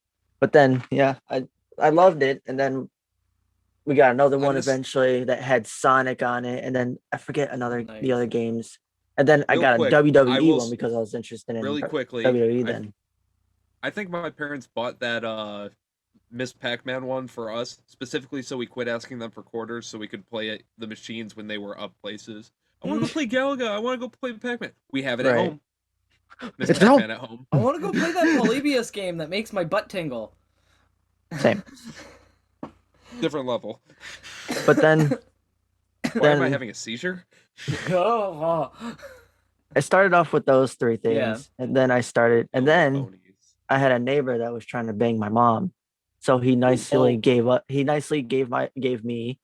But then yeah, I loved it, and then we got another one eventually that had Sonic on it, and then I forget the other games. And then I got a WWE one because I was interested in really quickly WWE then. I think my parents bought that Miss Pac-Man one for us specifically so we quit asking them for quarters so we could play the machines when they were up places. I want to go play Galaga. I want to go play Pac-Man. We have it at home. Miss Pac-Man at home. I want to go play that Polybius game that makes my butt tingle. Same. Different level. But then... Why am I having a seizure? Oh. I started off with those three things, and then I had a neighbor that was trying to bang my mom, so he nicely gave me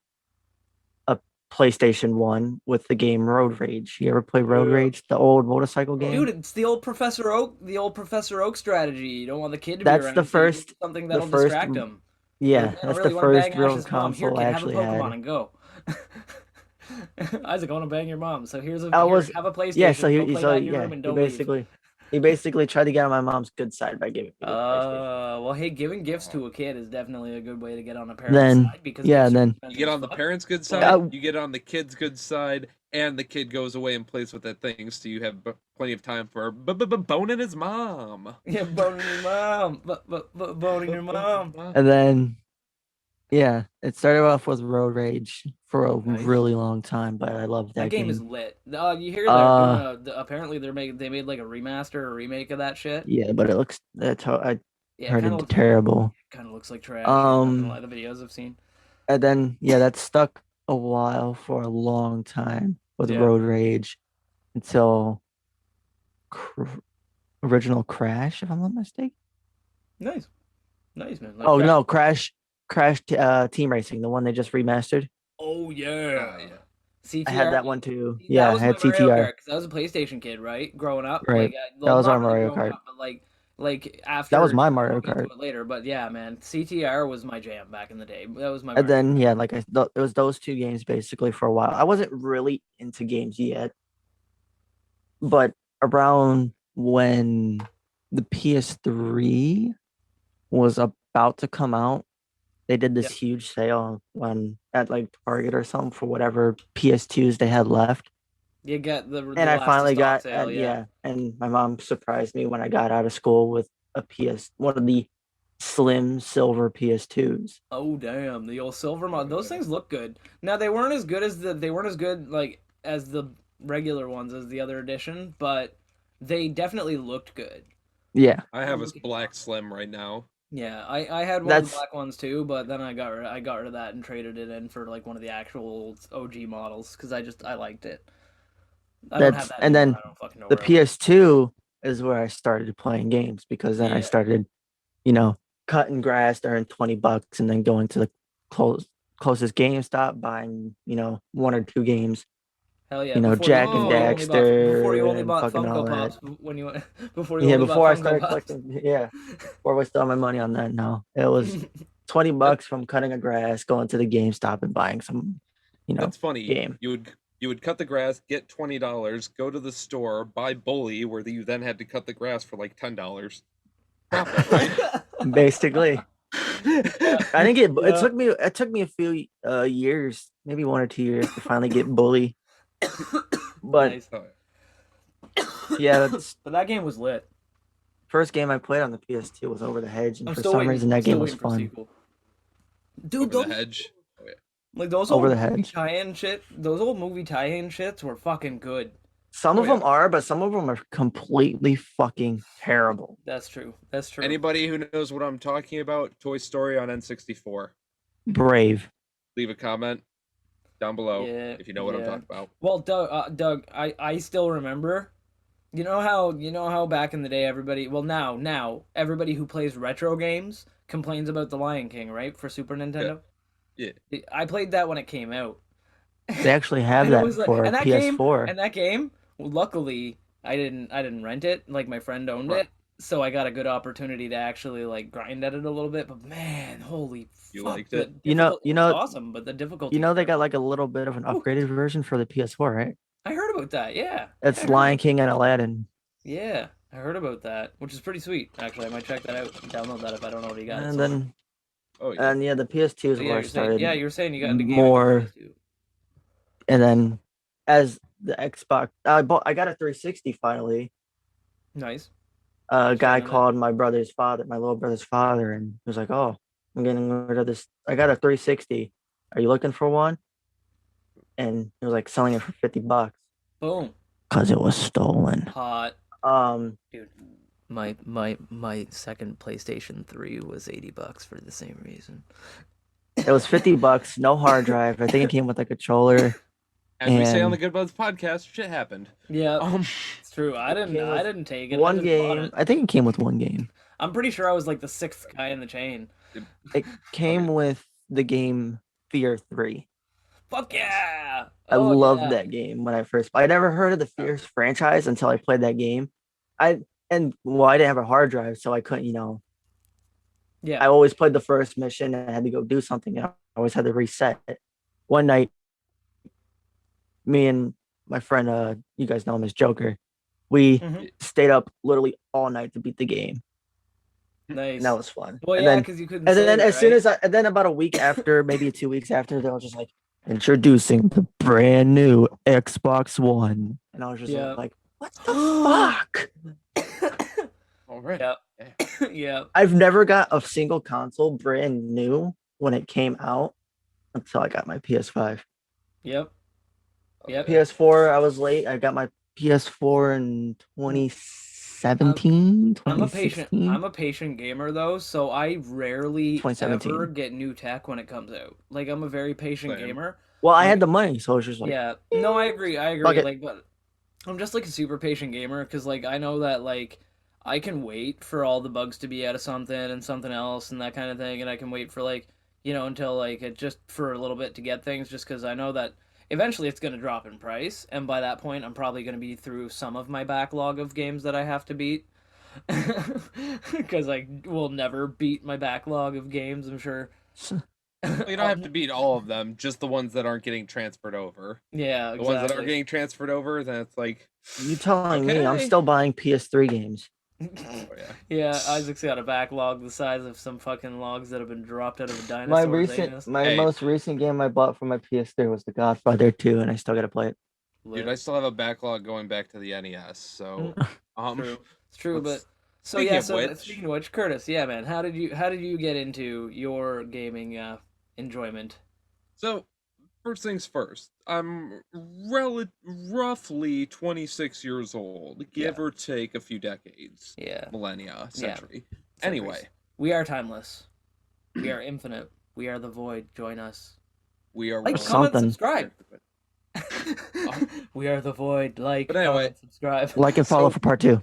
a PlayStation 1 with the game Road Rage. You ever play Road Rage, the old motorcycle game? Dude, it's the old Professor Oak strategy. You don't want the kid to That's be around. The first something that'll distract him. Yeah, that's the first real console I actually had. Have a Pokemon and go. Isaac, I want to bang your mom. So have a PlayStation. Yeah, he basically tried to get on my mom's good side by giving me the PlayStation. Well, hey, giving gifts to a kid is definitely a good way to get on a parent's side because then you get on the parents' good side, you get on the kid's good side, and the kid goes away and plays with that thing, so you have plenty of time for boning his mom. Yeah, boning your mom, boning your mom. And then, yeah, it started off with Road Rage for a really long time, but I love that game. That game is lit. You hear that? Apparently, they made like a remaster or remake of that shit. Yeah, but it looks I heard it terrible. Kind of looks like trash. A lot of videos I've seen. And then that stuck a while for a long time with Road Rage until original Crash, if I'm not mistaken. Nice, man. Like Crash Team Racing, the one they just remastered. Oh yeah. CTR. I had that one too. Yeah, I had CTR. Because I was a PlayStation kid, right? Growing up, right? That was our Mario Kart. But like after that was my Mario Kart later. But yeah, man, CTR was my jam back in the day. That was my. And then it was those two games basically for a while. I wasn't really into games yet, but around when the PS3 was about to come out, they did this huge sale at like Target or something for whatever PS2s they had left. You got and I finally got sale, and my mom surprised me when I got out of school with one of the slim silver PS2s. Oh damn, the old silver mod. Those things look good. Now they weren't as good as the regular ones as the other edition, but they definitely looked good. Yeah. I have a black slim right now. Yeah, I had one of the black ones too, but then I got rid of that and traded it in for like one of the actual OG models because I liked it. Then the PS2 is where I started playing games because then I started, cutting grass, earning $20, and then going to the closest GameStop, buying, one or two games. Hell yeah! Jack and Daxter. Before you only bought Funko Pops, before I started collecting, before I stole my money on that. No, it was $20 from cutting a grass, going to the GameStop and buying some, That's funny. Game. You would cut the grass, get $20, go to the store, buy Bully, where you then had to cut the grass for like $10. Profit, right? Basically. I didn't get. It took me a few years, maybe 1 or 2 years, to finally get Bully. But nice. But that game was lit. First game I played on the PS2 was Over the Hedge, and for some reason that game was fun. Dude, Over the Hedge. Oh, yeah. Like those old movie tie-in shit. Those old movie tie-in shits were fucking good. Some of them are, but some of them are completely fucking terrible. That's true. Anybody who knows what I'm talking about, Toy Story on N64. Brave. Leave a comment down below if you know what I'm talking about. Well, Doug, I still remember. You know how back in the day now everybody who plays retro games complains about the Lion King, right? For Super Nintendo. Yeah. I played that when it came out. They actually have that for PS4. And that game, luckily, I didn't rent it. Like my friend owned it, so I got a good opportunity to actually like grind at it a little bit. But man, holy You fuck, liked the it? difficulty was awesome, but the difficulty. They got like a little bit of an upgraded version for the PS4, right? I heard about that. Yeah, It's Lion King and Aladdin. Yeah, I heard about that, which is pretty sweet. Actually, I might check that out and download that if I don't already got it. And then, yeah. and yeah, the PS2 is where I started. Yeah, you were saying you got into gaming more. with the PS2. And then, as the Xbox, I got a 360 finally. Nice. A guy called my little brother's father, and he was like, "Oh, I'm getting rid of this. I got a 360. Are you looking for one?" And he was like selling it for $50. Boom. Because it was stolen. Hot. Dude, my second PlayStation 3 was $80 for the same reason. It was $50, no hard drive. I think it came with a controller. As we say on the Good Buds podcast, shit happened. Yeah, it's true. I didn't take it. One game. I think it came with one game. I'm pretty sure I was like the 6th guy in the chain. It came with the game Fear 3. Fuck yeah! I loved that game when I never heard of the Fear franchise until I played that game. I didn't have a hard drive, so I couldn't, Yeah. I always played the first mission and I had to go do something. I always had to reset it. One night, me and my friend, you guys know him as Joker, we stayed up literally all night to beat the game. Nice. And that was fun. Well, yeah, because you couldn't. And then about a week after, maybe 2 weeks after, they were just like, introducing the brand new Xbox One. And I was just like, what the fuck? All right. Yeah. Yeah. I've never got a single console brand new when it came out until I got my PS5. Yep. PS4, I was late. I got my PS4 in 2017, 2016. I'm a patient gamer though, so I rarely ever get new tech when it comes out. Like I'm a very patient gamer. Well, I had the money, so I was just like, yeah. No, I agree. Like, but I'm just like a super patient gamer because like I know that like I can wait for all the bugs to be out of something and something else and that kind of thing, and I can wait for like until like it just for a little bit to get things, just because I know that eventually it's going to drop in price, and by that point I'm probably going to be through some of my backlog of games that I have to beat. Because I will never beat my backlog of games, I'm sure. Well, you don't have to beat all of them, just the ones that aren't getting transferred over. Yeah, exactly. The ones that are getting transferred over, then it's like... You telling me I'm still buying PS3 games. Oh, yeah, Isaac's got a backlog the size of some fucking logs that have been dropped out of a dinosaur. My most recent game I bought for my PS3 was The Godfather 2, and I still gotta play it. Dude, I still have a backlog going back to the NES, so it's true, but speaking of which, Curtis, yeah, man, how did you get into your gaming enjoyment? So, first things first, I'm roughly 26 years old, give or take a few decades. Yeah. Millennia, century. Yeah. Anyway. We are timeless. We are infinite. We are the void. Join us. We are like, comment, subscribe. We are the void. Like, but anyway, comment, subscribe. Like and follow for part 2.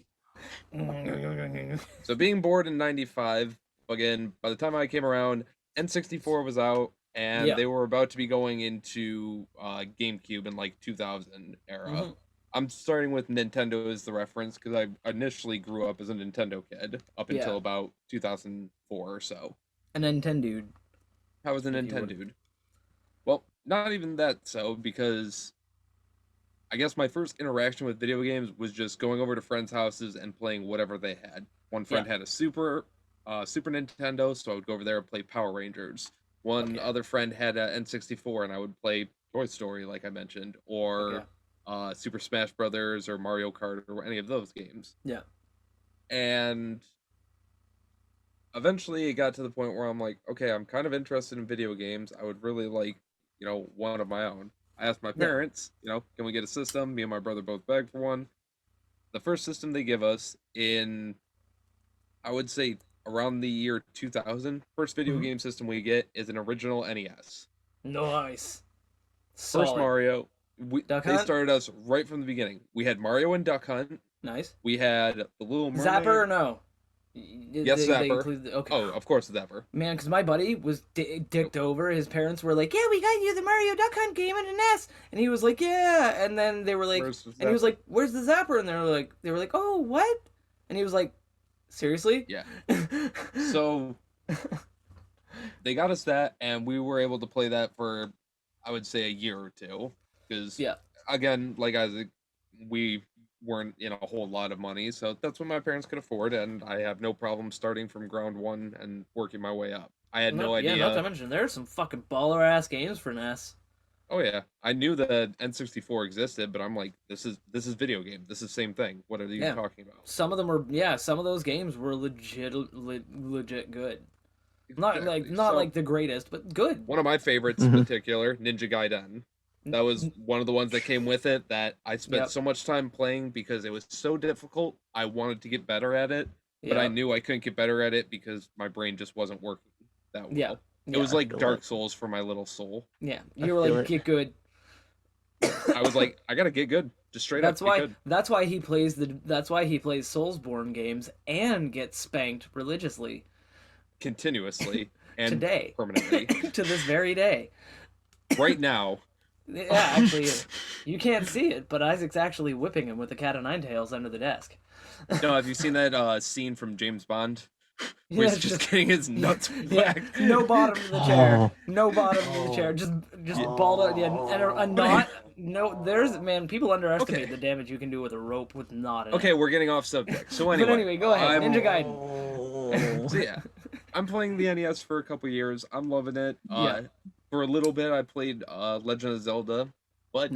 So being bored in 95, again, by the time I came around, N64 was out, and they were about to be going into GameCube in like 2000 era. I'm starting with Nintendo as the reference because I initially grew up as a Nintendo kid up until about 2004 or so. A Nintendo dude. I was a Nintendo dude. Well, not even that so, because I guess my first interaction with video games was just going over to friends' houses and playing whatever they had. One friend had a Super Nintendo, so I would go over there and play Power Rangers. One other friend had an N64, and I would play Toy Story, like I mentioned, or Super Smash Brothers or Mario Kart or any of those games. Yeah. And eventually it got to the point where I'm like, okay, I'm kind of interested in video games. I would really like, one of my own. I asked my parents, can we get a system? Me and my brother both begged for one. The first system they give us in, I would say, around the year 2000, first video game system we get is an original NES. Nice. First Mario. They started us right from the beginning. We had Mario and Duck Hunt. Nice. We had the Little Mermaid. Zapper or no? Yes, Zapper. Okay. Oh, of course, Zapper. Man, because my buddy was dicked over. His parents were like, "Yeah, we got you the Mario Duck Hunt game in an NES," and he was like, "Yeah," and then they were like, and he was like, "Where's the Zapper?" And they were like, "Oh, what?" And he was like, Seriously? Yeah. So they got us that, and we were able to play that for, I would say, a year or two. Because, again, like we weren't in a whole lot of money, so that's what my parents could afford, and I have no problem starting from ground one and working my way up. I had no idea. Yeah, not to mention, there's some fucking baller-ass games for NES. Oh yeah, I knew that N64 existed, but I'm like, this is video game. This is the same thing. What are you talking about? Some of them were, some of those games were legit good. Not like the greatest, but good. One of my favorites in particular, Ninja Gaiden. That was one of the ones that came with it that I spent so much time playing because it was so difficult. I wanted to get better at it, but I knew I couldn't get better at it because my brain just wasn't working that well. Yeah. It was like Dark Souls for my little soul. Yeah, you were like, get good. I was like, I gotta get good, just straight up. That's why he plays Soulsborne games and gets spanked religiously, continuously, and today, permanently, to this very day. Right now. Yeah, actually, you can't see it, but Isaac's actually whipping him with a cat o' nine tails under the desk. No, have you seen that scene from James Bond? Where he's just getting his nuts whacked. No bottom of the chair. No bottom of the chair. Just balled out. Yeah, and a knot. No, people underestimate the damage you can do with a rope with knot in it. Okay, we're getting off subject. So anyway. But anyway, go ahead. Ninja Gaiden. So yeah, I'm playing the NES for a couple years. I'm loving it. For a little bit, I played Legend of Zelda. But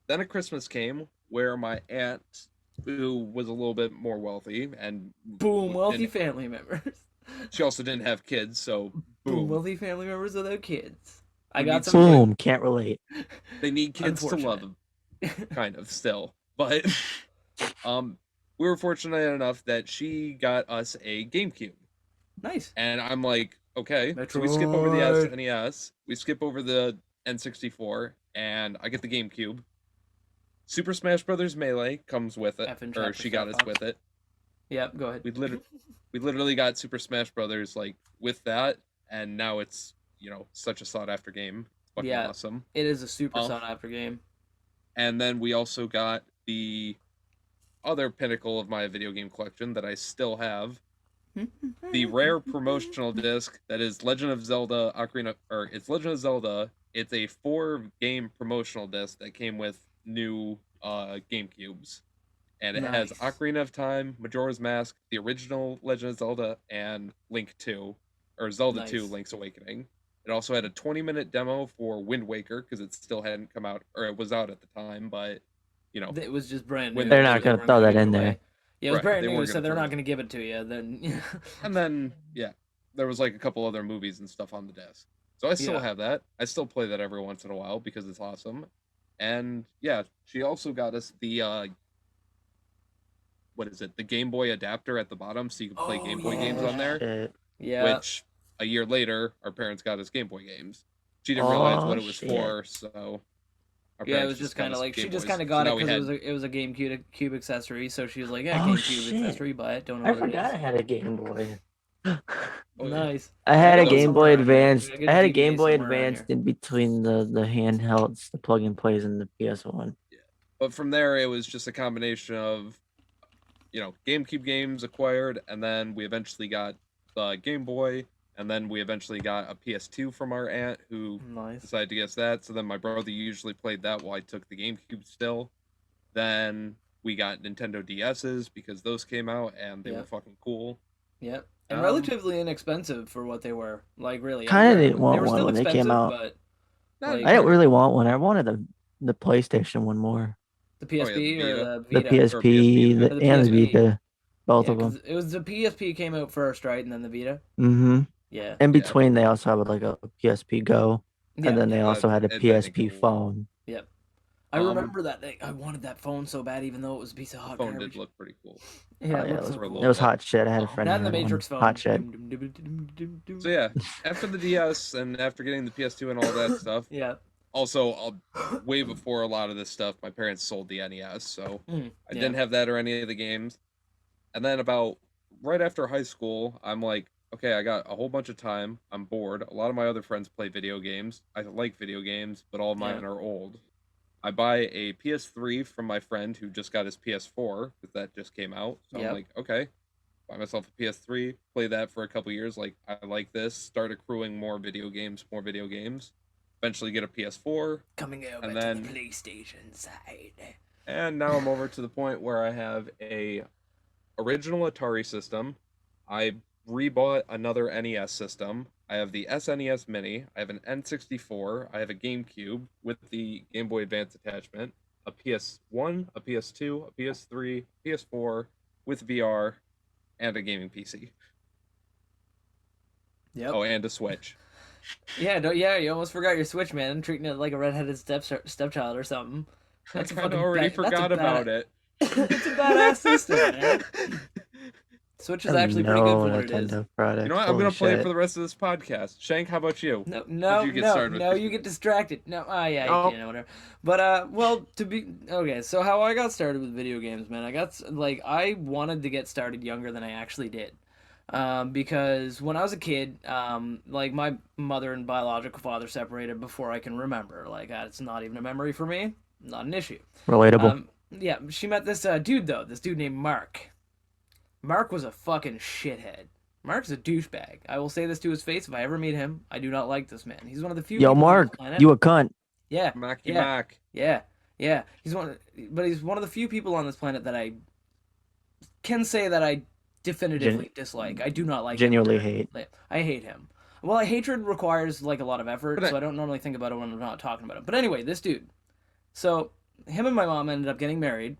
then a Christmas came where my aunt, who was a little bit more wealthy, and wealthy family members. She also didn't have kids, so boom. Wealthy family members without kids. Can't relate. They need kids to love them, kind of still. But we were fortunate enough that she got us a GameCube. Nice. And I'm like, okay, so we skip over the SNES, we skip over the N64, and I get the GameCube. Super Smash Brothers Melee comes with it, or she got us with it. Yep, go ahead. We literally got Super Smash Brothers like with that, and now it's such a sought after game. It's fucking awesome. It is a super sought after game. And then we also got the other pinnacle of my video game collection that I still have, the rare promotional disc that is Legend of Zelda it's Legend of Zelda. It's a 4-game promotional disc that came with new GameCubes, and it has Ocarina of Time, Majora's Mask, the original Legend of Zelda, and Link 2, or Zelda 2, Link's Awakening. It also had a 20-minute demo for Wind Waker because it still hadn't come out, or it was out at the time, but it was just brand new. They're not going to throw that in there. Yeah, it was brand new, so they're not going to give it to you. Then and then there was like a couple other movies and stuff on the disc. So I still have that. I still play that every once in a while because it's awesome. And she also got us the the Game Boy adapter at the bottom, so you can play Game Boy games on there. Yeah. Which a year later, our parents got us Game Boy games. She didn't realize what it was for, so. It was just kind of like she just kind of got it because it was a GameCube accessory, so she was like, GameCube accessory, buy it. Don't know. I forgot I had a Game Boy. Nice. I had a Game Boy Advance. I had a Game Boy Advance in between the handhelds, the plug and plays, and the PS1. Yeah. But from there, it was just a combination of, GameCube games acquired, and then we eventually got the Game Boy, and then we eventually got a PS2 from our aunt who decided to get us that. So then my brother usually played that while I took the GameCube still. Then we got Nintendo DSs because those came out and they were fucking cool. Yep. And relatively inexpensive for what they were. Like, really. Kind of didn't want one when they came out. But, I didn't really want one. I wanted the PlayStation one more. The PSP or the Vita? The PSP and the Vita. Both of them. It was the PSP came out first, right? And then the Vita? Mm-hmm. Yeah. In between, they also had like a PSP Go. And then they also had a PSP phone. Yep. I remember that. I wanted that phone so bad, even though it was a piece of hot garbage. The phone did look pretty cool. Yeah, it was hot shit. I had a friend. That and the Matrix phone. Hot shit. So yeah, after the DS and after getting the PS2 and all that stuff. Yeah. Also, way before a lot of this stuff, my parents sold the NES, so I didn't have that or any of the games. And then about right after high school, I'm like, okay, I got a whole bunch of time. I'm bored. A lot of my other friends play video games. I like video games, but all of mine are old. I buy a PS3 from my friend who just got his PS4 because that just came out. So I'm like, okay, buy myself a PS3, play that for a couple years. Like, I like this. Start accruing more video games. Eventually get a PS4. Coming over and to then, the PlayStation side. And now I'm over to the point where I have a original Atari system. I rebought another NES system. I have the SNES Mini. I have an N64. I have a GameCube with the Game Boy Advance attachment. A PS1, a PS2, a PS3, PS4 with VR, and a gaming PC. Yep. Oh, and a Switch. Yeah, you almost forgot your Switch, man. Treating it like a redheaded stepchild or something. That's I kind of already forgot about it. It's a badass system, man. Switch is actually pretty good for what it is. Product. You know what? I'm going to play it for the rest of this podcast. Shank, how about you? No, you get distracted. You whatever. But, okay, so how I got started with video games, man, I wanted to get started younger than I actually did. Because when I was a kid, my mother and biological father separated before I can remember. Like, it's not even a memory for me. Not an issue. Relatable. Yeah, she met this dude named Mark. Mark was a fucking shithead. Mark's a douchebag. I will say this to his face. If I ever meet him, I do not like this man. He's one of the few. Yo, Mark, you a cunt. Yeah. Mac. Yeah. He's one of the few people on this planet that I can say that I definitively dislike. I do not like. Genuinely hate. I hate him. Well, hatred requires like a lot of effort, so I don't normally think about it when I'm not talking about it. But anyway, this dude. So him and my mom ended up getting married.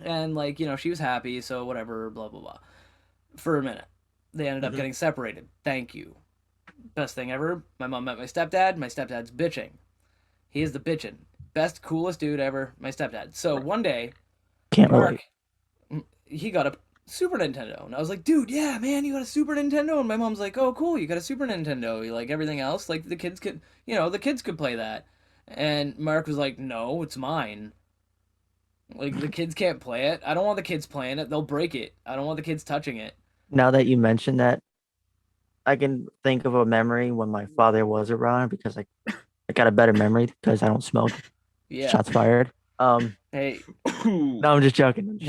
And, she was happy, so whatever, blah, blah, blah. For a minute. They ended up getting separated. Thank you. Best thing ever. My mom met my stepdad. My stepdad's bitching. He is the bitchin'. Best, coolest dude ever. My stepdad. So, one day, Mark, he got a Super Nintendo. And I was like, dude, yeah, man, you got a Super Nintendo? And my mom's like, oh, cool, you got a Super Nintendo. You like everything else? Like, the kids could play that. And Mark was like, no, it's mine. Like, the kids can't play it. I don't want the kids playing it. They'll break it. I don't want the kids touching it. Now that you mention that, I can think of a memory when my father was around because I got a better memory because I don't smoke. Yeah. Shots fired. Hey. No, I'm just joking.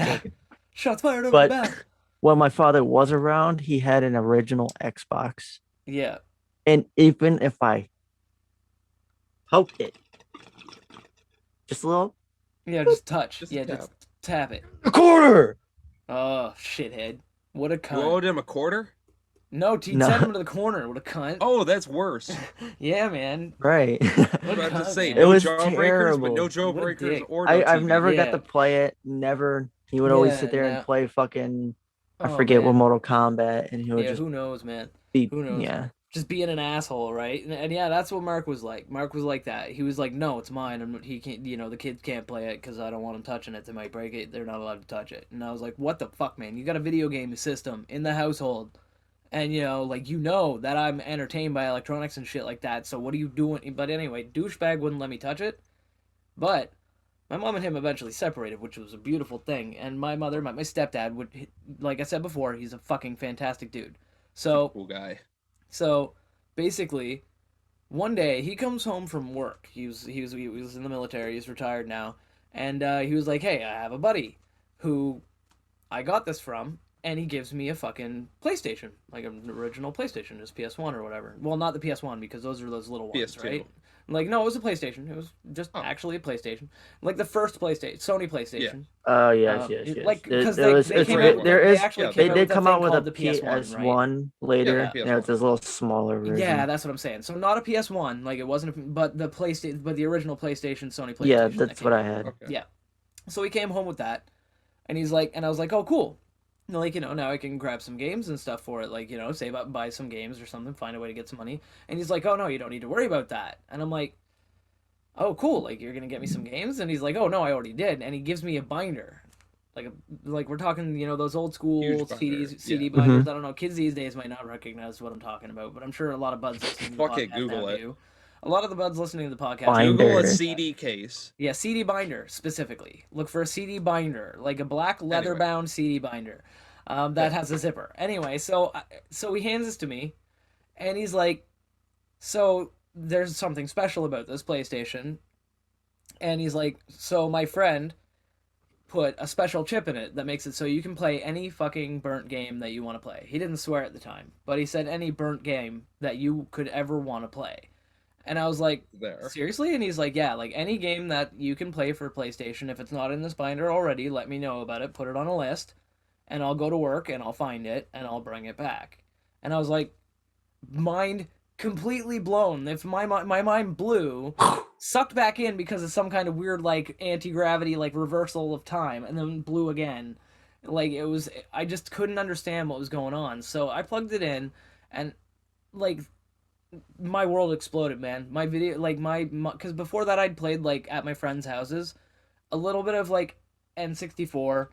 Shots fired over the back. When my father was around, he had an original Xbox. Yeah. And even if I poked it, just a little. Yeah, just touch. Just tap it. A quarter! Oh, shithead. What a cunt. You owed him a quarter? No, he sent him to the corner. What a cunt. Oh, that's worse. Yeah, man. Right. I was about to say, it was jawbreakers, but no jawbreakers or no I've never got to play it. Never. He would always sit there and play fucking, I forget what Mortal Kombat, and he would just... who knows, man? Who knows? Yeah. Just being an asshole, right? And yeah, that's what Mark was like. Mark was like that. He was like, no, it's mine. And he can't, the kids can't play it because I don't want them touching it. They might break it. They're not allowed to touch it. And I was like, what the fuck, man? You got a video game system in the household. And, that I'm entertained by electronics and shit like that. So what are you doing? But anyway, douchebag wouldn't let me touch it. But my mom and him eventually separated, which was a beautiful thing. And my mother, my stepdad, like I said before, he's a fucking fantastic dude. So cool guy. So, basically, one day he comes home from work. He was in the military. He's retired now, and he was like, "Hey, I have a buddy who I got this from, and he gives me a fucking PlayStation, like an original PlayStation, his PS1 or whatever. Well, not the PS1 because those are those little ones, PS2. Right? Like, no, it was a PlayStation. It was just actually a PlayStation. Like the first PlayStation, Sony PlayStation. Oh, yes. Like, because they did come out with a PS1 later. Yeah, it's this little smaller version. Yeah, that's what I'm saying. So not a PS1, like it wasn't, but the PlayStation, but the original PlayStation, Sony PlayStation. Yeah, that's what I had. Okay. Yeah. So he came home with that, and he's like, and I was like, oh, cool. Like, now I can grab some games and stuff for it. Like, save up and buy some games or something, find a way to get some money. And he's like, oh, no, you don't need to worry about that. And I'm like, oh, cool. Like, you're going to get me some games? And he's like, oh, no, I already did. And he gives me a binder. Like we're talking, those old school CD binders. I don't know. Kids these days might not recognize what I'm talking about, but I'm sure a lot of buds listening to the podcast Google it. do. A lot of the buds listening to the podcast. Google a CD case. Yeah, CD binder, specifically. Look for a CD binder, like a black leather-bound CD binder that has a zipper. Anyway, so he hands this to me, and he's like, so there's something special about this PlayStation. And he's like, so my friend put a special chip in it that makes it so you can play any fucking burnt game that you want to play. He didn't swear at the time, but he said any burnt game that you could ever want to play. And I was like, seriously? And he's like, yeah, like any game that you can play for PlayStation, if it's not in this binder already, let me know about it, put it on a list, and I'll go to work and I'll find it and I'll bring it back. And I was like, mind completely blown. If my mind blew, sucked back in because of some kind of weird like anti-gravity like reversal of time, and then blew again. Like it was, I just couldn't understand what was going on. So I plugged it in, and like my world exploded, man. My video, like because before that I'd played like at my friends' houses, a little bit of like N64.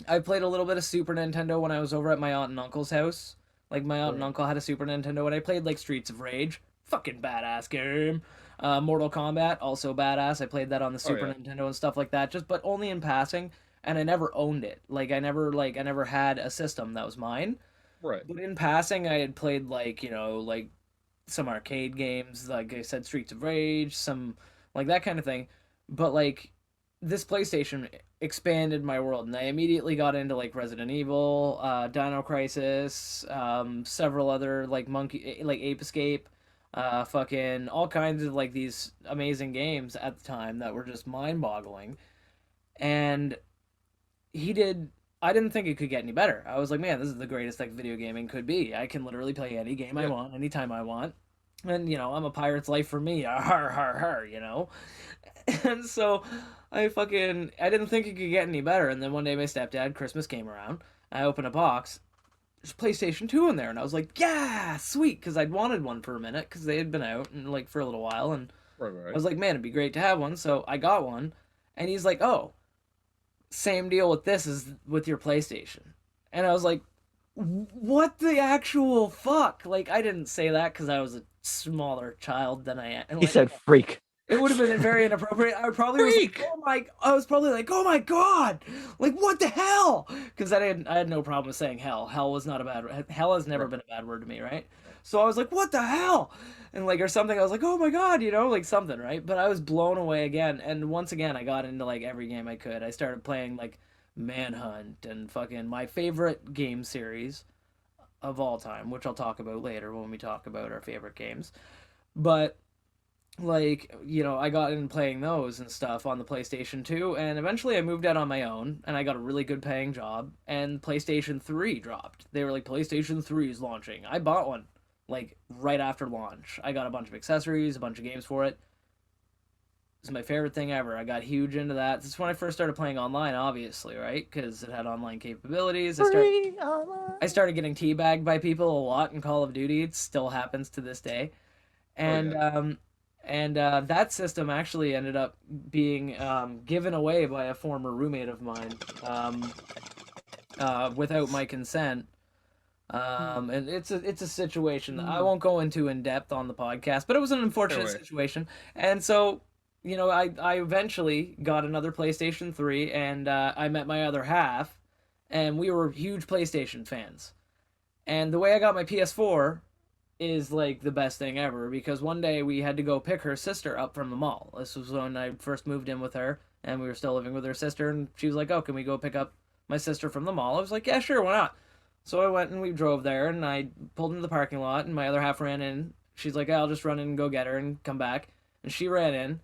I played a little bit of Super Nintendo when I was over at my aunt and uncle's house. Like, my aunt and uncle had a Super Nintendo, and I played, like, Streets of Rage. Fucking badass game. Mortal Kombat, also badass. I played that on the Super Nintendo and stuff like that, but only in passing, and I never owned it. Like, I never had a system that was mine. Right. But in passing, I had played, like, you know, like, some arcade games, like I said, Streets of Rage, some, like, that kind of thing. But, like, this PlayStation expanded my world, and I immediately got into like Resident Evil, Dino Crisis, several other like Ape Escape, fucking all kinds of like these amazing games at the time that were just mind-boggling. And I didn't think it could get any better. I was like, man, this is the greatest like video gaming could be. I can literally play any game I want, anytime I want. And, you know, I'm a pirate's life for me. Har, har, har, you know? And so I didn't think it could get any better. And then one day my stepdad, Christmas came around. I opened a box. There's PlayStation 2 in there. And I was like, yeah, sweet. Because I'd wanted one for a minute because they had been out and like for a little while. And I was like, man, it'd be great to have one. So I got one. And he's like, oh, same deal with this as with your PlayStation. And I was like, what the actual fuck? Like, I didn't say that because I was a smaller child than I am. And, he said freak. It would have been very inappropriate. I was probably like, oh my god, like what the hell? Because I had no problem with saying hell. Hell was not a bad. Hell has never been a bad word to me, right? So I was like, what the hell? And like or something. I was like, oh my god, you know, like something, right? But I was blown away again. And once again, I got into like every game I could. I started playing like Manhunt and fucking my favorite game series of all time, which I'll talk about later when we talk about our favorite games. But like, you know, I got in playing those and stuff on the PlayStation 2, and eventually I moved out on my own, and I got a really good paying job, and PlayStation 3 dropped. They were like, PlayStation 3 is launching. I bought one, like, right after launch. I got a bunch of accessories, a bunch of games for it. It's my favorite thing ever. I got huge into that. This is when I first started playing online, obviously, right? Because it had online capabilities. I started getting teabagged by people a lot in Call of Duty. It still happens to this day. And, that system actually ended up being given away by a former roommate of mine without my consent. And it's a situation that I won't go into in depth on the podcast, but it was an unfortunate situation. And so, you know, I eventually got another PlayStation 3, and I met my other half, and we were huge PlayStation fans. And the way I got my PS4 is like the best thing ever, because one day we had to go pick her sister up from the mall. This was when I first moved in with her, and we were still living with her sister, and she was like, oh, can we go pick up my sister from the mall? I was like, yeah, sure, why not? So I went and we drove there, and I pulled into the parking lot, and my other half ran in. She's like, I'll just run in and go get her and come back. And she ran in,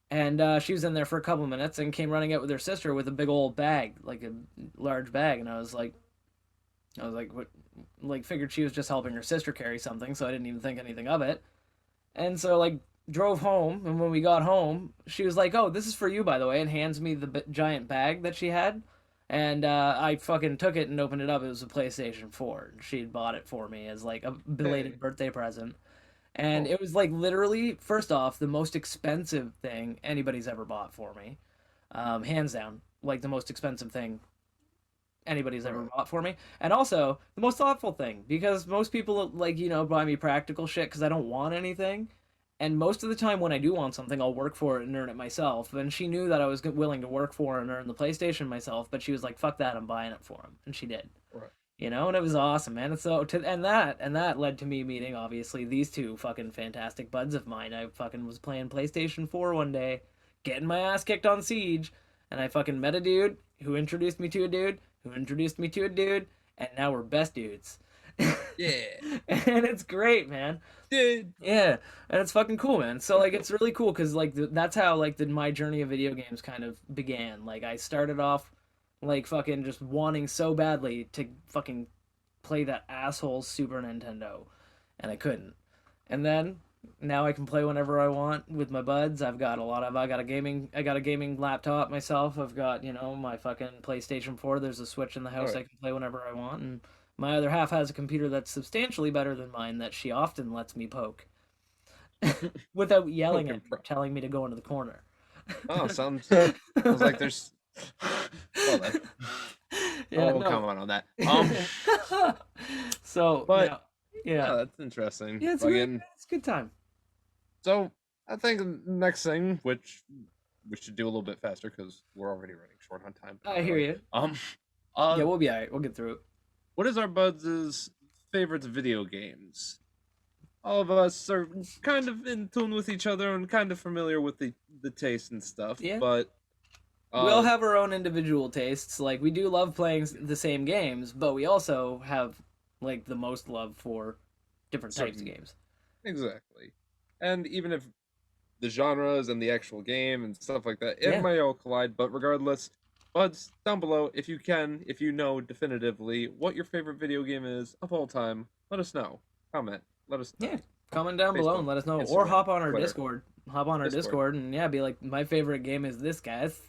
and she was in there for a couple minutes and came running out with her sister with a big old bag, like a large bag. And I was like, what? Like, figured she was just helping her sister carry something, so I didn't even think anything of it. And so, like, drove home, and when we got home, she was like, oh, this is for you, by the way, and hands me the giant bag that she had. And I fucking took it and opened it up. It was a PlayStation 4. She'd bought it for me as, like, a belated birthday present. And it was, like, literally, first off, the most expensive thing anybody's ever bought for me. Hands down. Like, the most expensive thing anybody's ever bought for me. And also, the most thoughtful thing. Because most people, like, you know, buy me practical shit because I don't want anything. And most of the time when I do want something, I'll work for it and earn it myself. And she knew that I was willing to work for and earn the PlayStation myself, but she was like, fuck that, I'm buying it for him. And she did. Right. You know, and it was awesome, man. And so, that led to me meeting, obviously, these two fucking fantastic buds of mine. I fucking was playing PlayStation 4 one day, getting my ass kicked on Siege, and I fucking met a dude who introduced me to a dude who introduced me to a dude, and now we're best dudes. Yeah. And it's great, man. Dude. Yeah, and it's fucking cool, man. So like, it's really cool because like that's how like my journey of video games kind of began. Like I started off like fucking just wanting so badly to fucking play that asshole Super Nintendo, and I couldn't. And then now I can play whenever I want with my buds. I got a gaming laptop myself. I've got, my fucking PlayStation 4. There's a Switch in the house. I can play whenever I want, and my other half has a computer that's substantially better than mine that she often lets me poke without yelling at me, telling me to go into the corner. Oh, sounds like there's come on that. So, but yeah, that's interesting. Yeah, it's a good time. So I think next thing, which we should do a little bit faster because we're already running short on time. I hear you. Yeah, we'll be alright. We'll get through it. What is our buds' favorite video games? All of us are kind of in tune with each other and kind of familiar with the taste and stuff. Yeah. But we all have our own individual tastes. Like, we do love playing the same games, but we also have like the most love for different types of games. Exactly. And even if the genres and the actual game and stuff like that, it might all collide, but regardless, buds, down below, if you know definitively what your favorite video game is of all time, let us know. Comment. Let us know. Yeah. Comment down below and let us know. Instagram, or hop on our Discord. Hop on our Discord and be like, my favorite game is this, guys.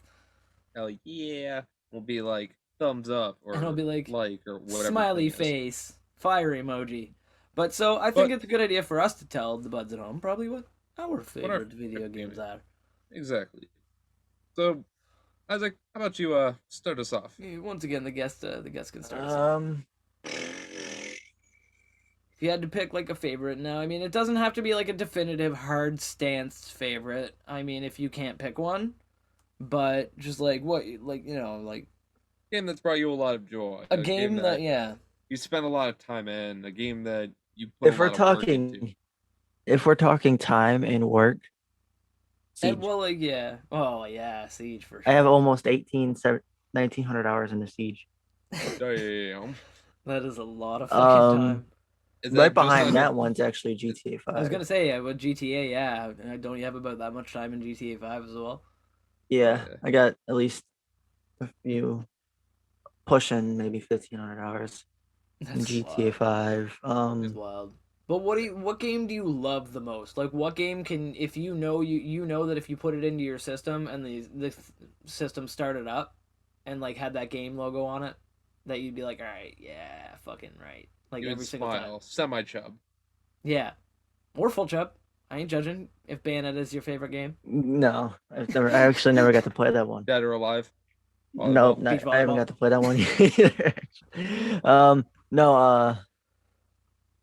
Hell yeah. We'll be like, thumbs up, or and it'll be like or whatever. Smiley face, fire emoji. But so I think it's a good idea for us to tell the buds at home probably what our favorite video games are. Exactly. So, Isaac, how about you start us off? Once again, the guest can start us off. If you had to pick like a favorite now, I mean, it doesn't have to be like a definitive hard stance favorite. I mean, if you can't pick one, but just like what, like game that's brought you a lot of joy. A game that you spent a lot of time in. A game that you put if we're talking, if we're talking time and work. Siege. Siege for sure. I have almost 1,900 hours in the Siege. Damn. That is a lot of fucking time. Right behind that one's actually GTA 5. I was gonna say, with GTA, don't you have about that much time in GTA 5 as well? Yeah, I got at least a few, pushing maybe 1,500 hours in GTA 5. It's wild. But what game do you love the most? Like, what game can, if you know that if you put it into your system and the system started up and like had that game logo on it, that you'd be like, all right, yeah, fucking right. Like, every single time. Semi-chub. Yeah. Or full chub. I ain't judging if Bayonetta is your favorite game. No, I actually never got to play that one. Dead or Alive? Nope, I haven't got to play that one either.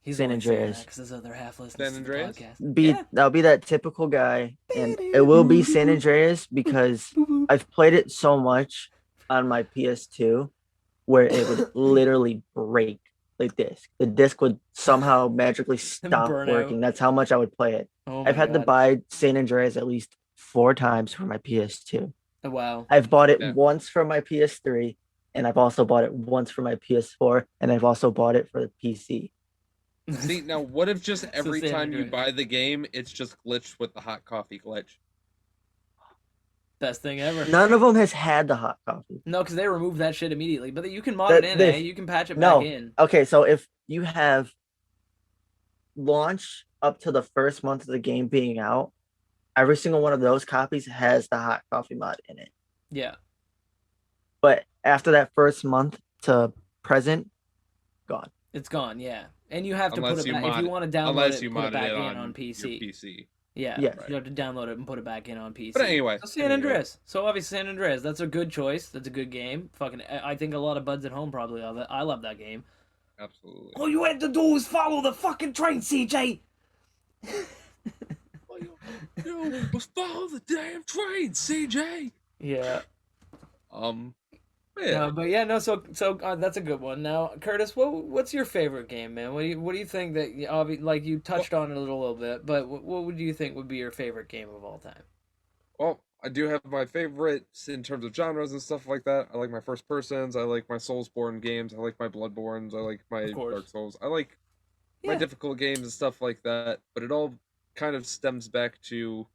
He's San Andreas. Because his other half listens to the podcast. I'll be that typical guy, and it will be San Andreas because I've played it so much on my PS2 where it would literally break the disc. The disc would somehow magically stop working. That's how much I would play it. I've had to buy San Andreas at least 4 times for my PS2. Oh, wow. I've bought it once for my PS3, and I've also bought it once for my PS4, and I've also bought it for the PC. See, now what if just every time you buy the game, it's just glitched with the hot coffee glitch? Best thing ever. None of them has had the hot coffee. No, because they removed that shit immediately. But you can mod it in, You can patch it back in. Okay, so if you have launch up to the first month of the game being out, every single one of those copies has the hot coffee mod in it. Yeah. But after that first month to present, gone. It's gone, yeah. And you have to put it back. If you want to download it, put it back in on PC. Yeah, yes. You have to download it and put it back in on PC. But anyway. So San Andreas. So obviously San Andreas, that's a good choice. That's a good game. Fucking, I think a lot of buds at home probably love it. I love that game. Absolutely. All you had to do was follow the fucking train, CJ! All you was follow the damn train, CJ! Yeah. Yeah. So that's a good one. Now, Curtis, what's your favorite game, man? What do you think that you touched on it a little bit, but what would you think would be your favorite game of all time? Well, I do have my favorites in terms of genres and stuff like that. I like my first persons. I like my Soulsborne games. I like my Bloodborns. I like my Dark Souls. I like my difficult games and stuff like that. But it all kind of stems back to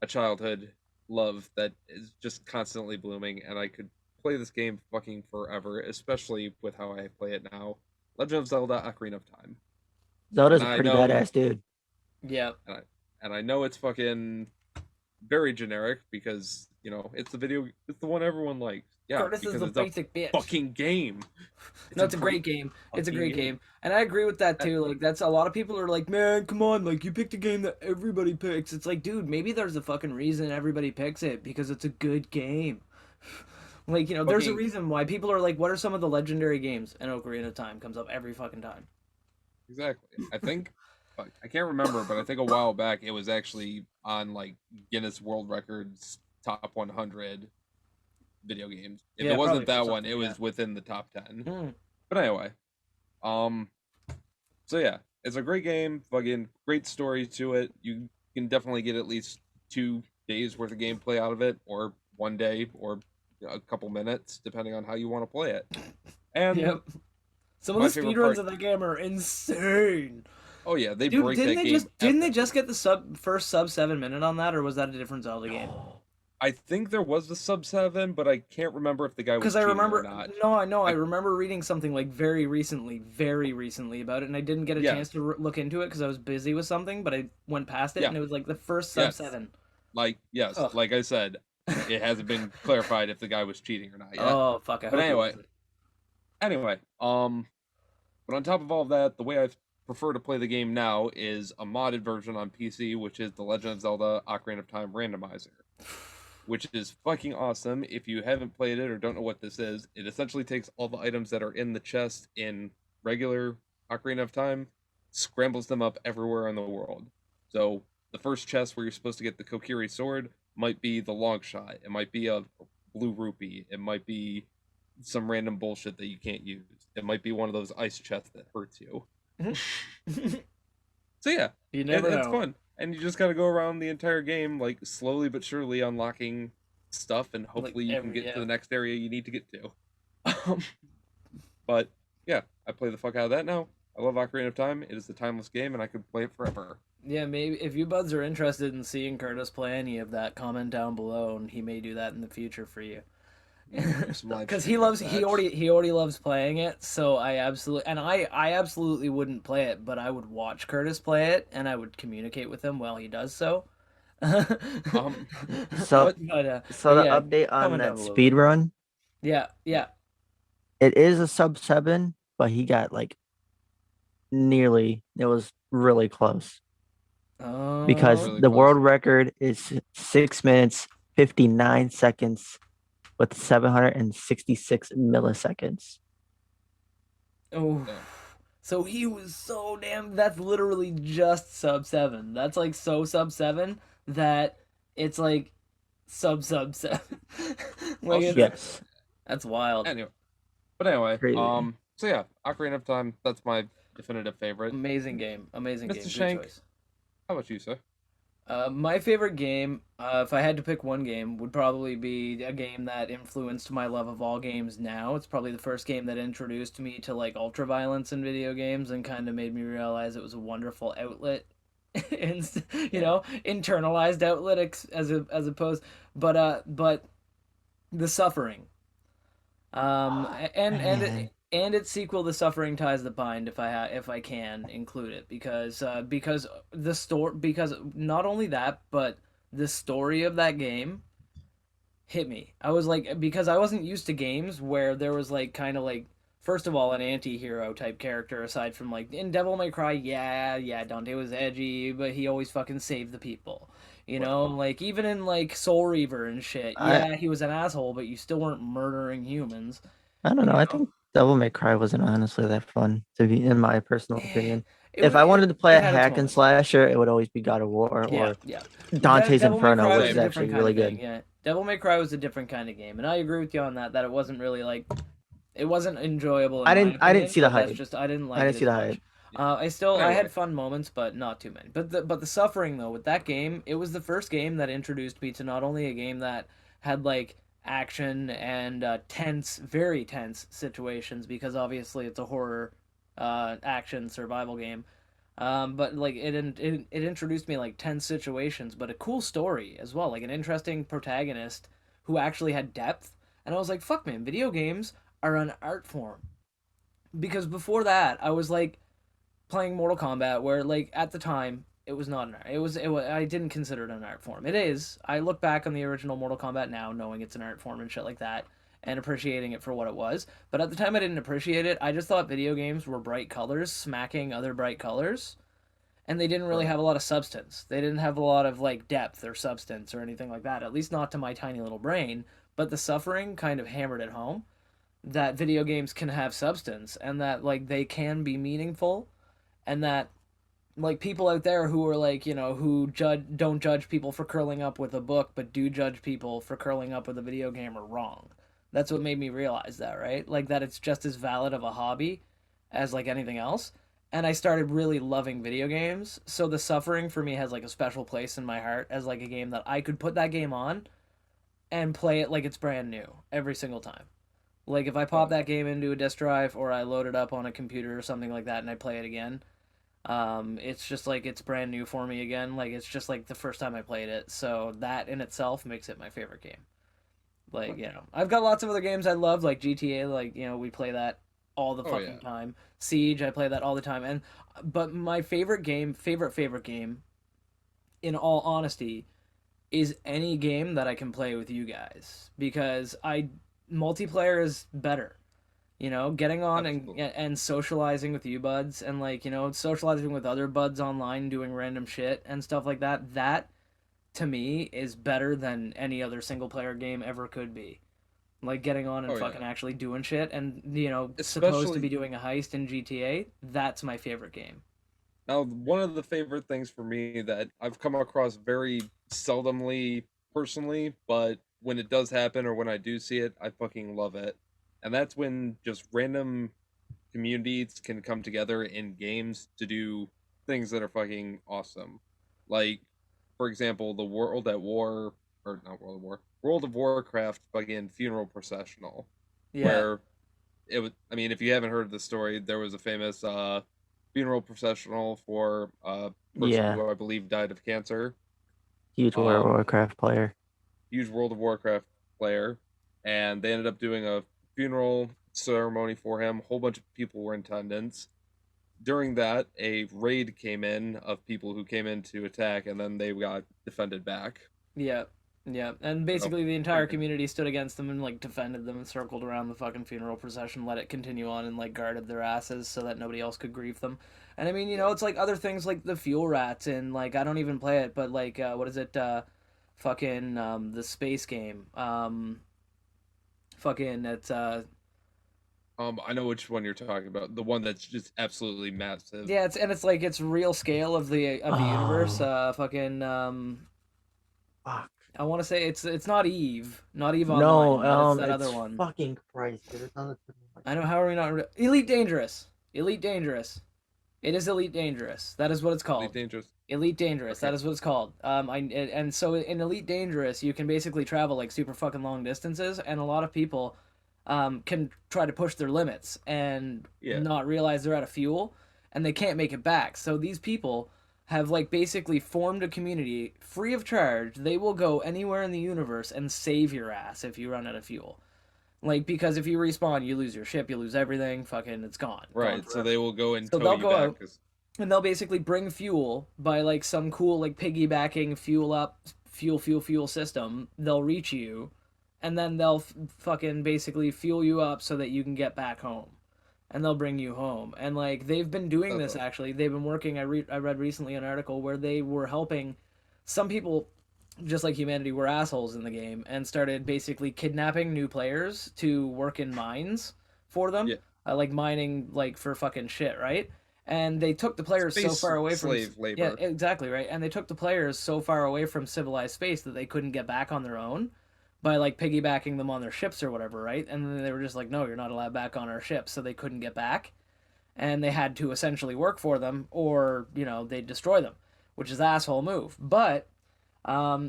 a childhood love that is just constantly blooming, and I could play this game fucking forever, especially with how I play it now. Legend of Zelda: Ocarina of Time. Zelda's a pretty badass dude. Yeah. And I know it's fucking very generic because, you know, it's the one everyone likes. Yeah, Curtis is the basic bitch. Fucking game. It's a great game. It's a great game. And I agree with that too. Like, that's a lot of people are like, man, come on, like, you picked a game that everybody picks. It's like, dude, maybe there's a fucking reason everybody picks it, because it's a good game. Like, you know, there's a reason why people are like, what are some of the legendary games? And Ocarina of Time comes up every fucking time. Exactly. I think, I can't remember, but I think a while back it was actually on like Guinness World Records top 100 video games. If it wasn't that one, it was within the top 10. But anyway, so yeah, it's a great game, fucking great story to it. You can definitely get at least 2 days worth of gameplay out of it, or 1 day, or a couple minutes, depending on how you want to play it. And some of the speedruns of that game are insane. Oh yeah, they break that game. Didn't they just get the first sub 7 minute on that, or was that a different Zelda game? I think there was the sub 7, but I can't remember if the guy was cheating or not. I remember reading something like very recently about it, and I didn't get a chance to look into it because I was busy with something, but I went past it, and it was like the first sub 7. Like, yes, like I said, it hasn't been clarified if the guy was cheating or not yet. Oh, fuck. But anyway, but on top of all of that, the way I prefer to play the game now is a modded version on PC, which is the Legend of Zelda Ocarina of Time Randomizer, which is fucking awesome. If you haven't played it or don't know what this is, it essentially takes all the items that are in the chest in regular Ocarina of Time, scrambles them up everywhere in the world. So the first chest where you're supposed to get the Kokiri sword might be the long shot. It might be a blue rupee. It might be some random bullshit that you can't use. It might be one of those ice chests that hurts you. So yeah, it's fun. And you just gotta go around the entire game, like, slowly but surely unlocking stuff, and hopefully you can get to the next area you need to get to. But yeah, I play the fuck out of that now. I love Ocarina of Time. It is a timeless game, and I could play it forever. Yeah, maybe if you buds are interested in seeing Curtis play any of that, comment down below, and he may do that in the future for you. Because he already loves playing it. So I absolutely wouldn't play it, but I would watch Curtis play it, and I would communicate with him while he does so. The update on that speed run. Yeah. It is a sub 7, but he got like nearly. It was really close. Because really the close. world record is 6 minutes 59 seconds with 766 milliseconds. Oh, so he was so damn. That's literally just sub 7. That's like so sub 7 that it's like sub 7. Like, yes, that's wild. Anyway, Crazy. so yeah, Ocarina of Time. That's my definitive favorite. Amazing game. Mr. Shank, choice. How about you, sir? My favorite game, if I had to pick one game, would probably be a game that influenced my love of all games now. It's probably the first game that introduced me to, like, ultra-violence in video games and kind of made me realize it was a wonderful outlet. And, you know, internalized outlet as opposed... But The Suffering. And its sequel, The Suffering Ties the Bind, if I can include it, because not only that, but the story of that game hit me. I was like, because I wasn't used to games where there was like kind of like, first of all, an anti-hero type character, aside from like in Devil May Cry, yeah, Dante was edgy, but he always fucking saved the people. You know, like even in like Soul Reaver and shit, he was an asshole, but you still weren't murdering humans. I don't know. I think Devil May Cry wasn't honestly that fun, to be, in my personal opinion. If I wanted to play a hack and slasher, it would always be God of War or Dante's Inferno, which is actually really good. Yeah, Devil May Cry was a different kind of game, and I agree with you on that. That it wasn't really like, it wasn't enjoyable. I didn't see the hype. I didn't like. I didn't see the hype. I Anyway, had fun moments, but not too many. But the suffering though with that game, it was the first game that introduced me to not only a game that had like action and tense, very tense situations because obviously it's a horror, action survival game. But like it introduced me like tense situations, but a cool story as well, like an interesting protagonist who actually had depth. And I was like, fuck man, video games are an art form. Because before that, I was like playing Mortal Kombat, where like at the time it was not an art. It was I didn't consider it an art form. It is. I look back on the original Mortal Kombat now, knowing it's an art form and shit like that, and appreciating it for what it was. But at the time, I didn't appreciate it. I just thought video games were bright colors smacking other bright colors, and they didn't really right. have a lot of substance. They didn't have a lot of like depth or substance or anything like that. At least not to my tiny little brain. But the suffering kind of hammered it home that video games can have substance and that like they can be meaningful and that like people out there who are like who don't judge people for curling up with a book but do judge people for curling up with a video game are wrong. That's what made me realize that, right? Like that it's just as valid of a hobby as like anything else. And I started really loving video games, so the suffering for me has like a special place in my heart as like a game that I could put that game on and play it like it's brand new every single time. Like if I pop that game into a disk drive or I load it up on a computer or something like that and I play it again, it's just like it's brand new for me again. Like it's just like the first time I played it. So that in itself makes it my favorite game. Like, I've got lots of other games I love, like GTA, like, we play that all the Oh fucking yeah. time. Siege, I play that all the time. But my favorite game, in all honesty, is any game that I can play with you guys. Because multiplayer is better. Getting on Absolutely. and socializing with you buds and like, socializing with other buds online doing random shit and stuff like that, that to me is better than any other single player game ever could be. Like getting on and Oh fucking yeah. actually doing shit and supposed to be Especially doing a heist in GTA, that's my favorite game. now, one of the favorite things for me that I've come across very seldomly personally, but when it does happen or when I do see it, I fucking love it. And that's when just random communities can come together in games to do things that are fucking awesome. Like, for example, the World at War, or not World of War, World of Warcraft fucking funeral processional, Yeah. where it was, I mean, if you haven't heard the story, there was a famous funeral processional for a person Yeah, who I believe died of cancer. huge World of Um, Warcraft player. Huge World of Warcraft player, and they ended up doing a funeral ceremony for him. A whole bunch of people were in attendance. During that, a raid came in of people who came in to attack, and then they got defended back. Yeah. Yeah. And Oh, basically the entire freaking community stood against them and like defended them and circled around the fucking funeral procession, let it continue on and like guarded their asses so that nobody else could grieve them. And I mean, yeah. it's like other things like the fuel rats and like I don't even play it, but like what is it fucking the space game. Fucking it's I know which one you're talking about. The one that's just absolutely massive. yeah, it's like it's real scale of the universe. Oh, Fucking fuck. I want to say it's not Eve, not Eve No, Online, but it's that it's other one. fucking Christ, dude. It's on the tip of my I know tongue. how are we not Elite Dangerous. Elite Dangerous. It is Elite Dangerous. That is what it's Really called. dangerous. Elite Dangerous. Okay. That is what it's called. And so in Elite Dangerous, you can basically travel like super fucking long distances, and a lot of people, can try to push their limits and Yeah. not realize they're out of fuel, and they can't make it back. So these people have like basically formed a community free of charge. They will go anywhere in the universe and save your ass if you run out of fuel. Like because if you respawn, you lose your ship, you lose everything. Fucking, it's gone. Gone Right. So forever. they will go and So tow they'll you go back. out and they'll basically bring fuel by like some cool like piggybacking fuel up fuel system. They'll reach you and then they'll fucking basically fuel you up so that you can get back home and they'll bring you home. And like they've been doing That's this, awesome. actually they've been working. I read recently an article where they were helping some people, just like humanity, were assholes in the game and started basically kidnapping new players to work in mines for them, Yeah. like mining like for fucking shit, right? And they took the players so Space far away from slave yeah, labor. exactly, right. And they took the players so far away from civilized space that they couldn't get back on their own by like piggybacking them on their ships or whatever, right? And then they were just like, no, you're not allowed back on our ship, so they couldn't get back. and they had to essentially work for them, or, you know, they'd destroy them, which is an asshole move. But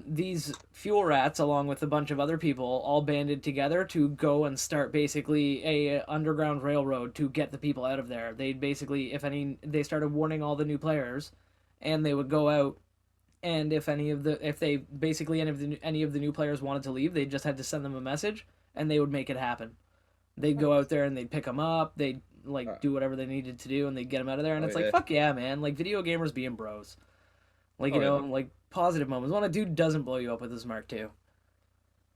these fuel rats, along with a bunch of other people, all banded together to go and start basically a underground railroad to get the people out of there. They'd basically, they started warning all the new players, and they would go out, and if any of the new players wanted to leave, they just had to send them a message, and they would make it happen. They'd go out there and they'd pick them up. They'd do whatever they needed to do, and they'd get them out of there. And it's like, fuck yeah, man! Like, video gamers being bros, like, you know, like positive moments when a dude doesn't blow you up with his Mark II.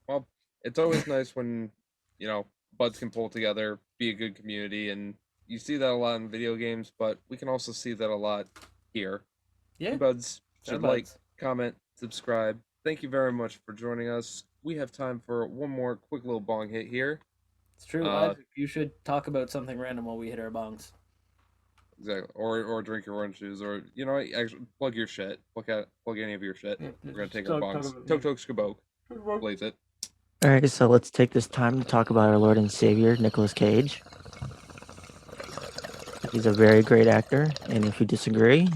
Well, it's always nice when, you know, buds can pull together, be a good community, and you see that a lot in video games, but we can also see that a lot here. Yeah, buds should like, comment, subscribe. Thank you very much for joining us. We have time for one more quick little bong hit here. It's true. You should talk about something random while we hit our bongs. Exactly. Or drink your orange juice, or, you know, actually plug your shit. Plug any of your shit. We're gonna take our bongs. Tok tok skabok. Blaze it. All right, so let's take this time to talk about our Lord and Savior, Nicolas Cage. He's a very great actor, and if you disagree,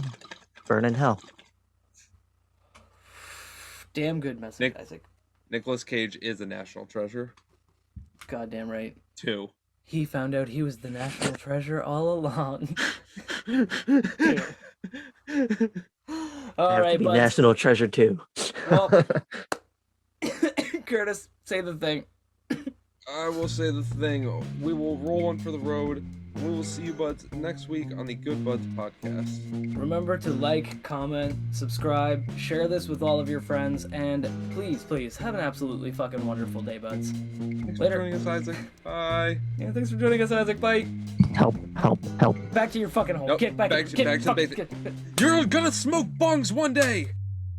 burn in hell. Damn good message, Isaac. Nicolas Cage is a national treasure. Goddamn right. 2. He found out he was the national treasure all along. All right, buds. National treasure too. Well, Curtis, say the thing. I will say the thing. We will roll on for the road. We will see you, buds, next week on the Good Buds podcast. Remember to like, comment, subscribe, share this with all of your friends, and please, have an absolutely fucking wonderful day, buds. Thanks for joining us, Isaac. Bye. Yeah, thanks for joining us, Isaac. Bye. Help. Back to your fucking home. Nope. Get back to the base. You're gonna smoke bongs one day!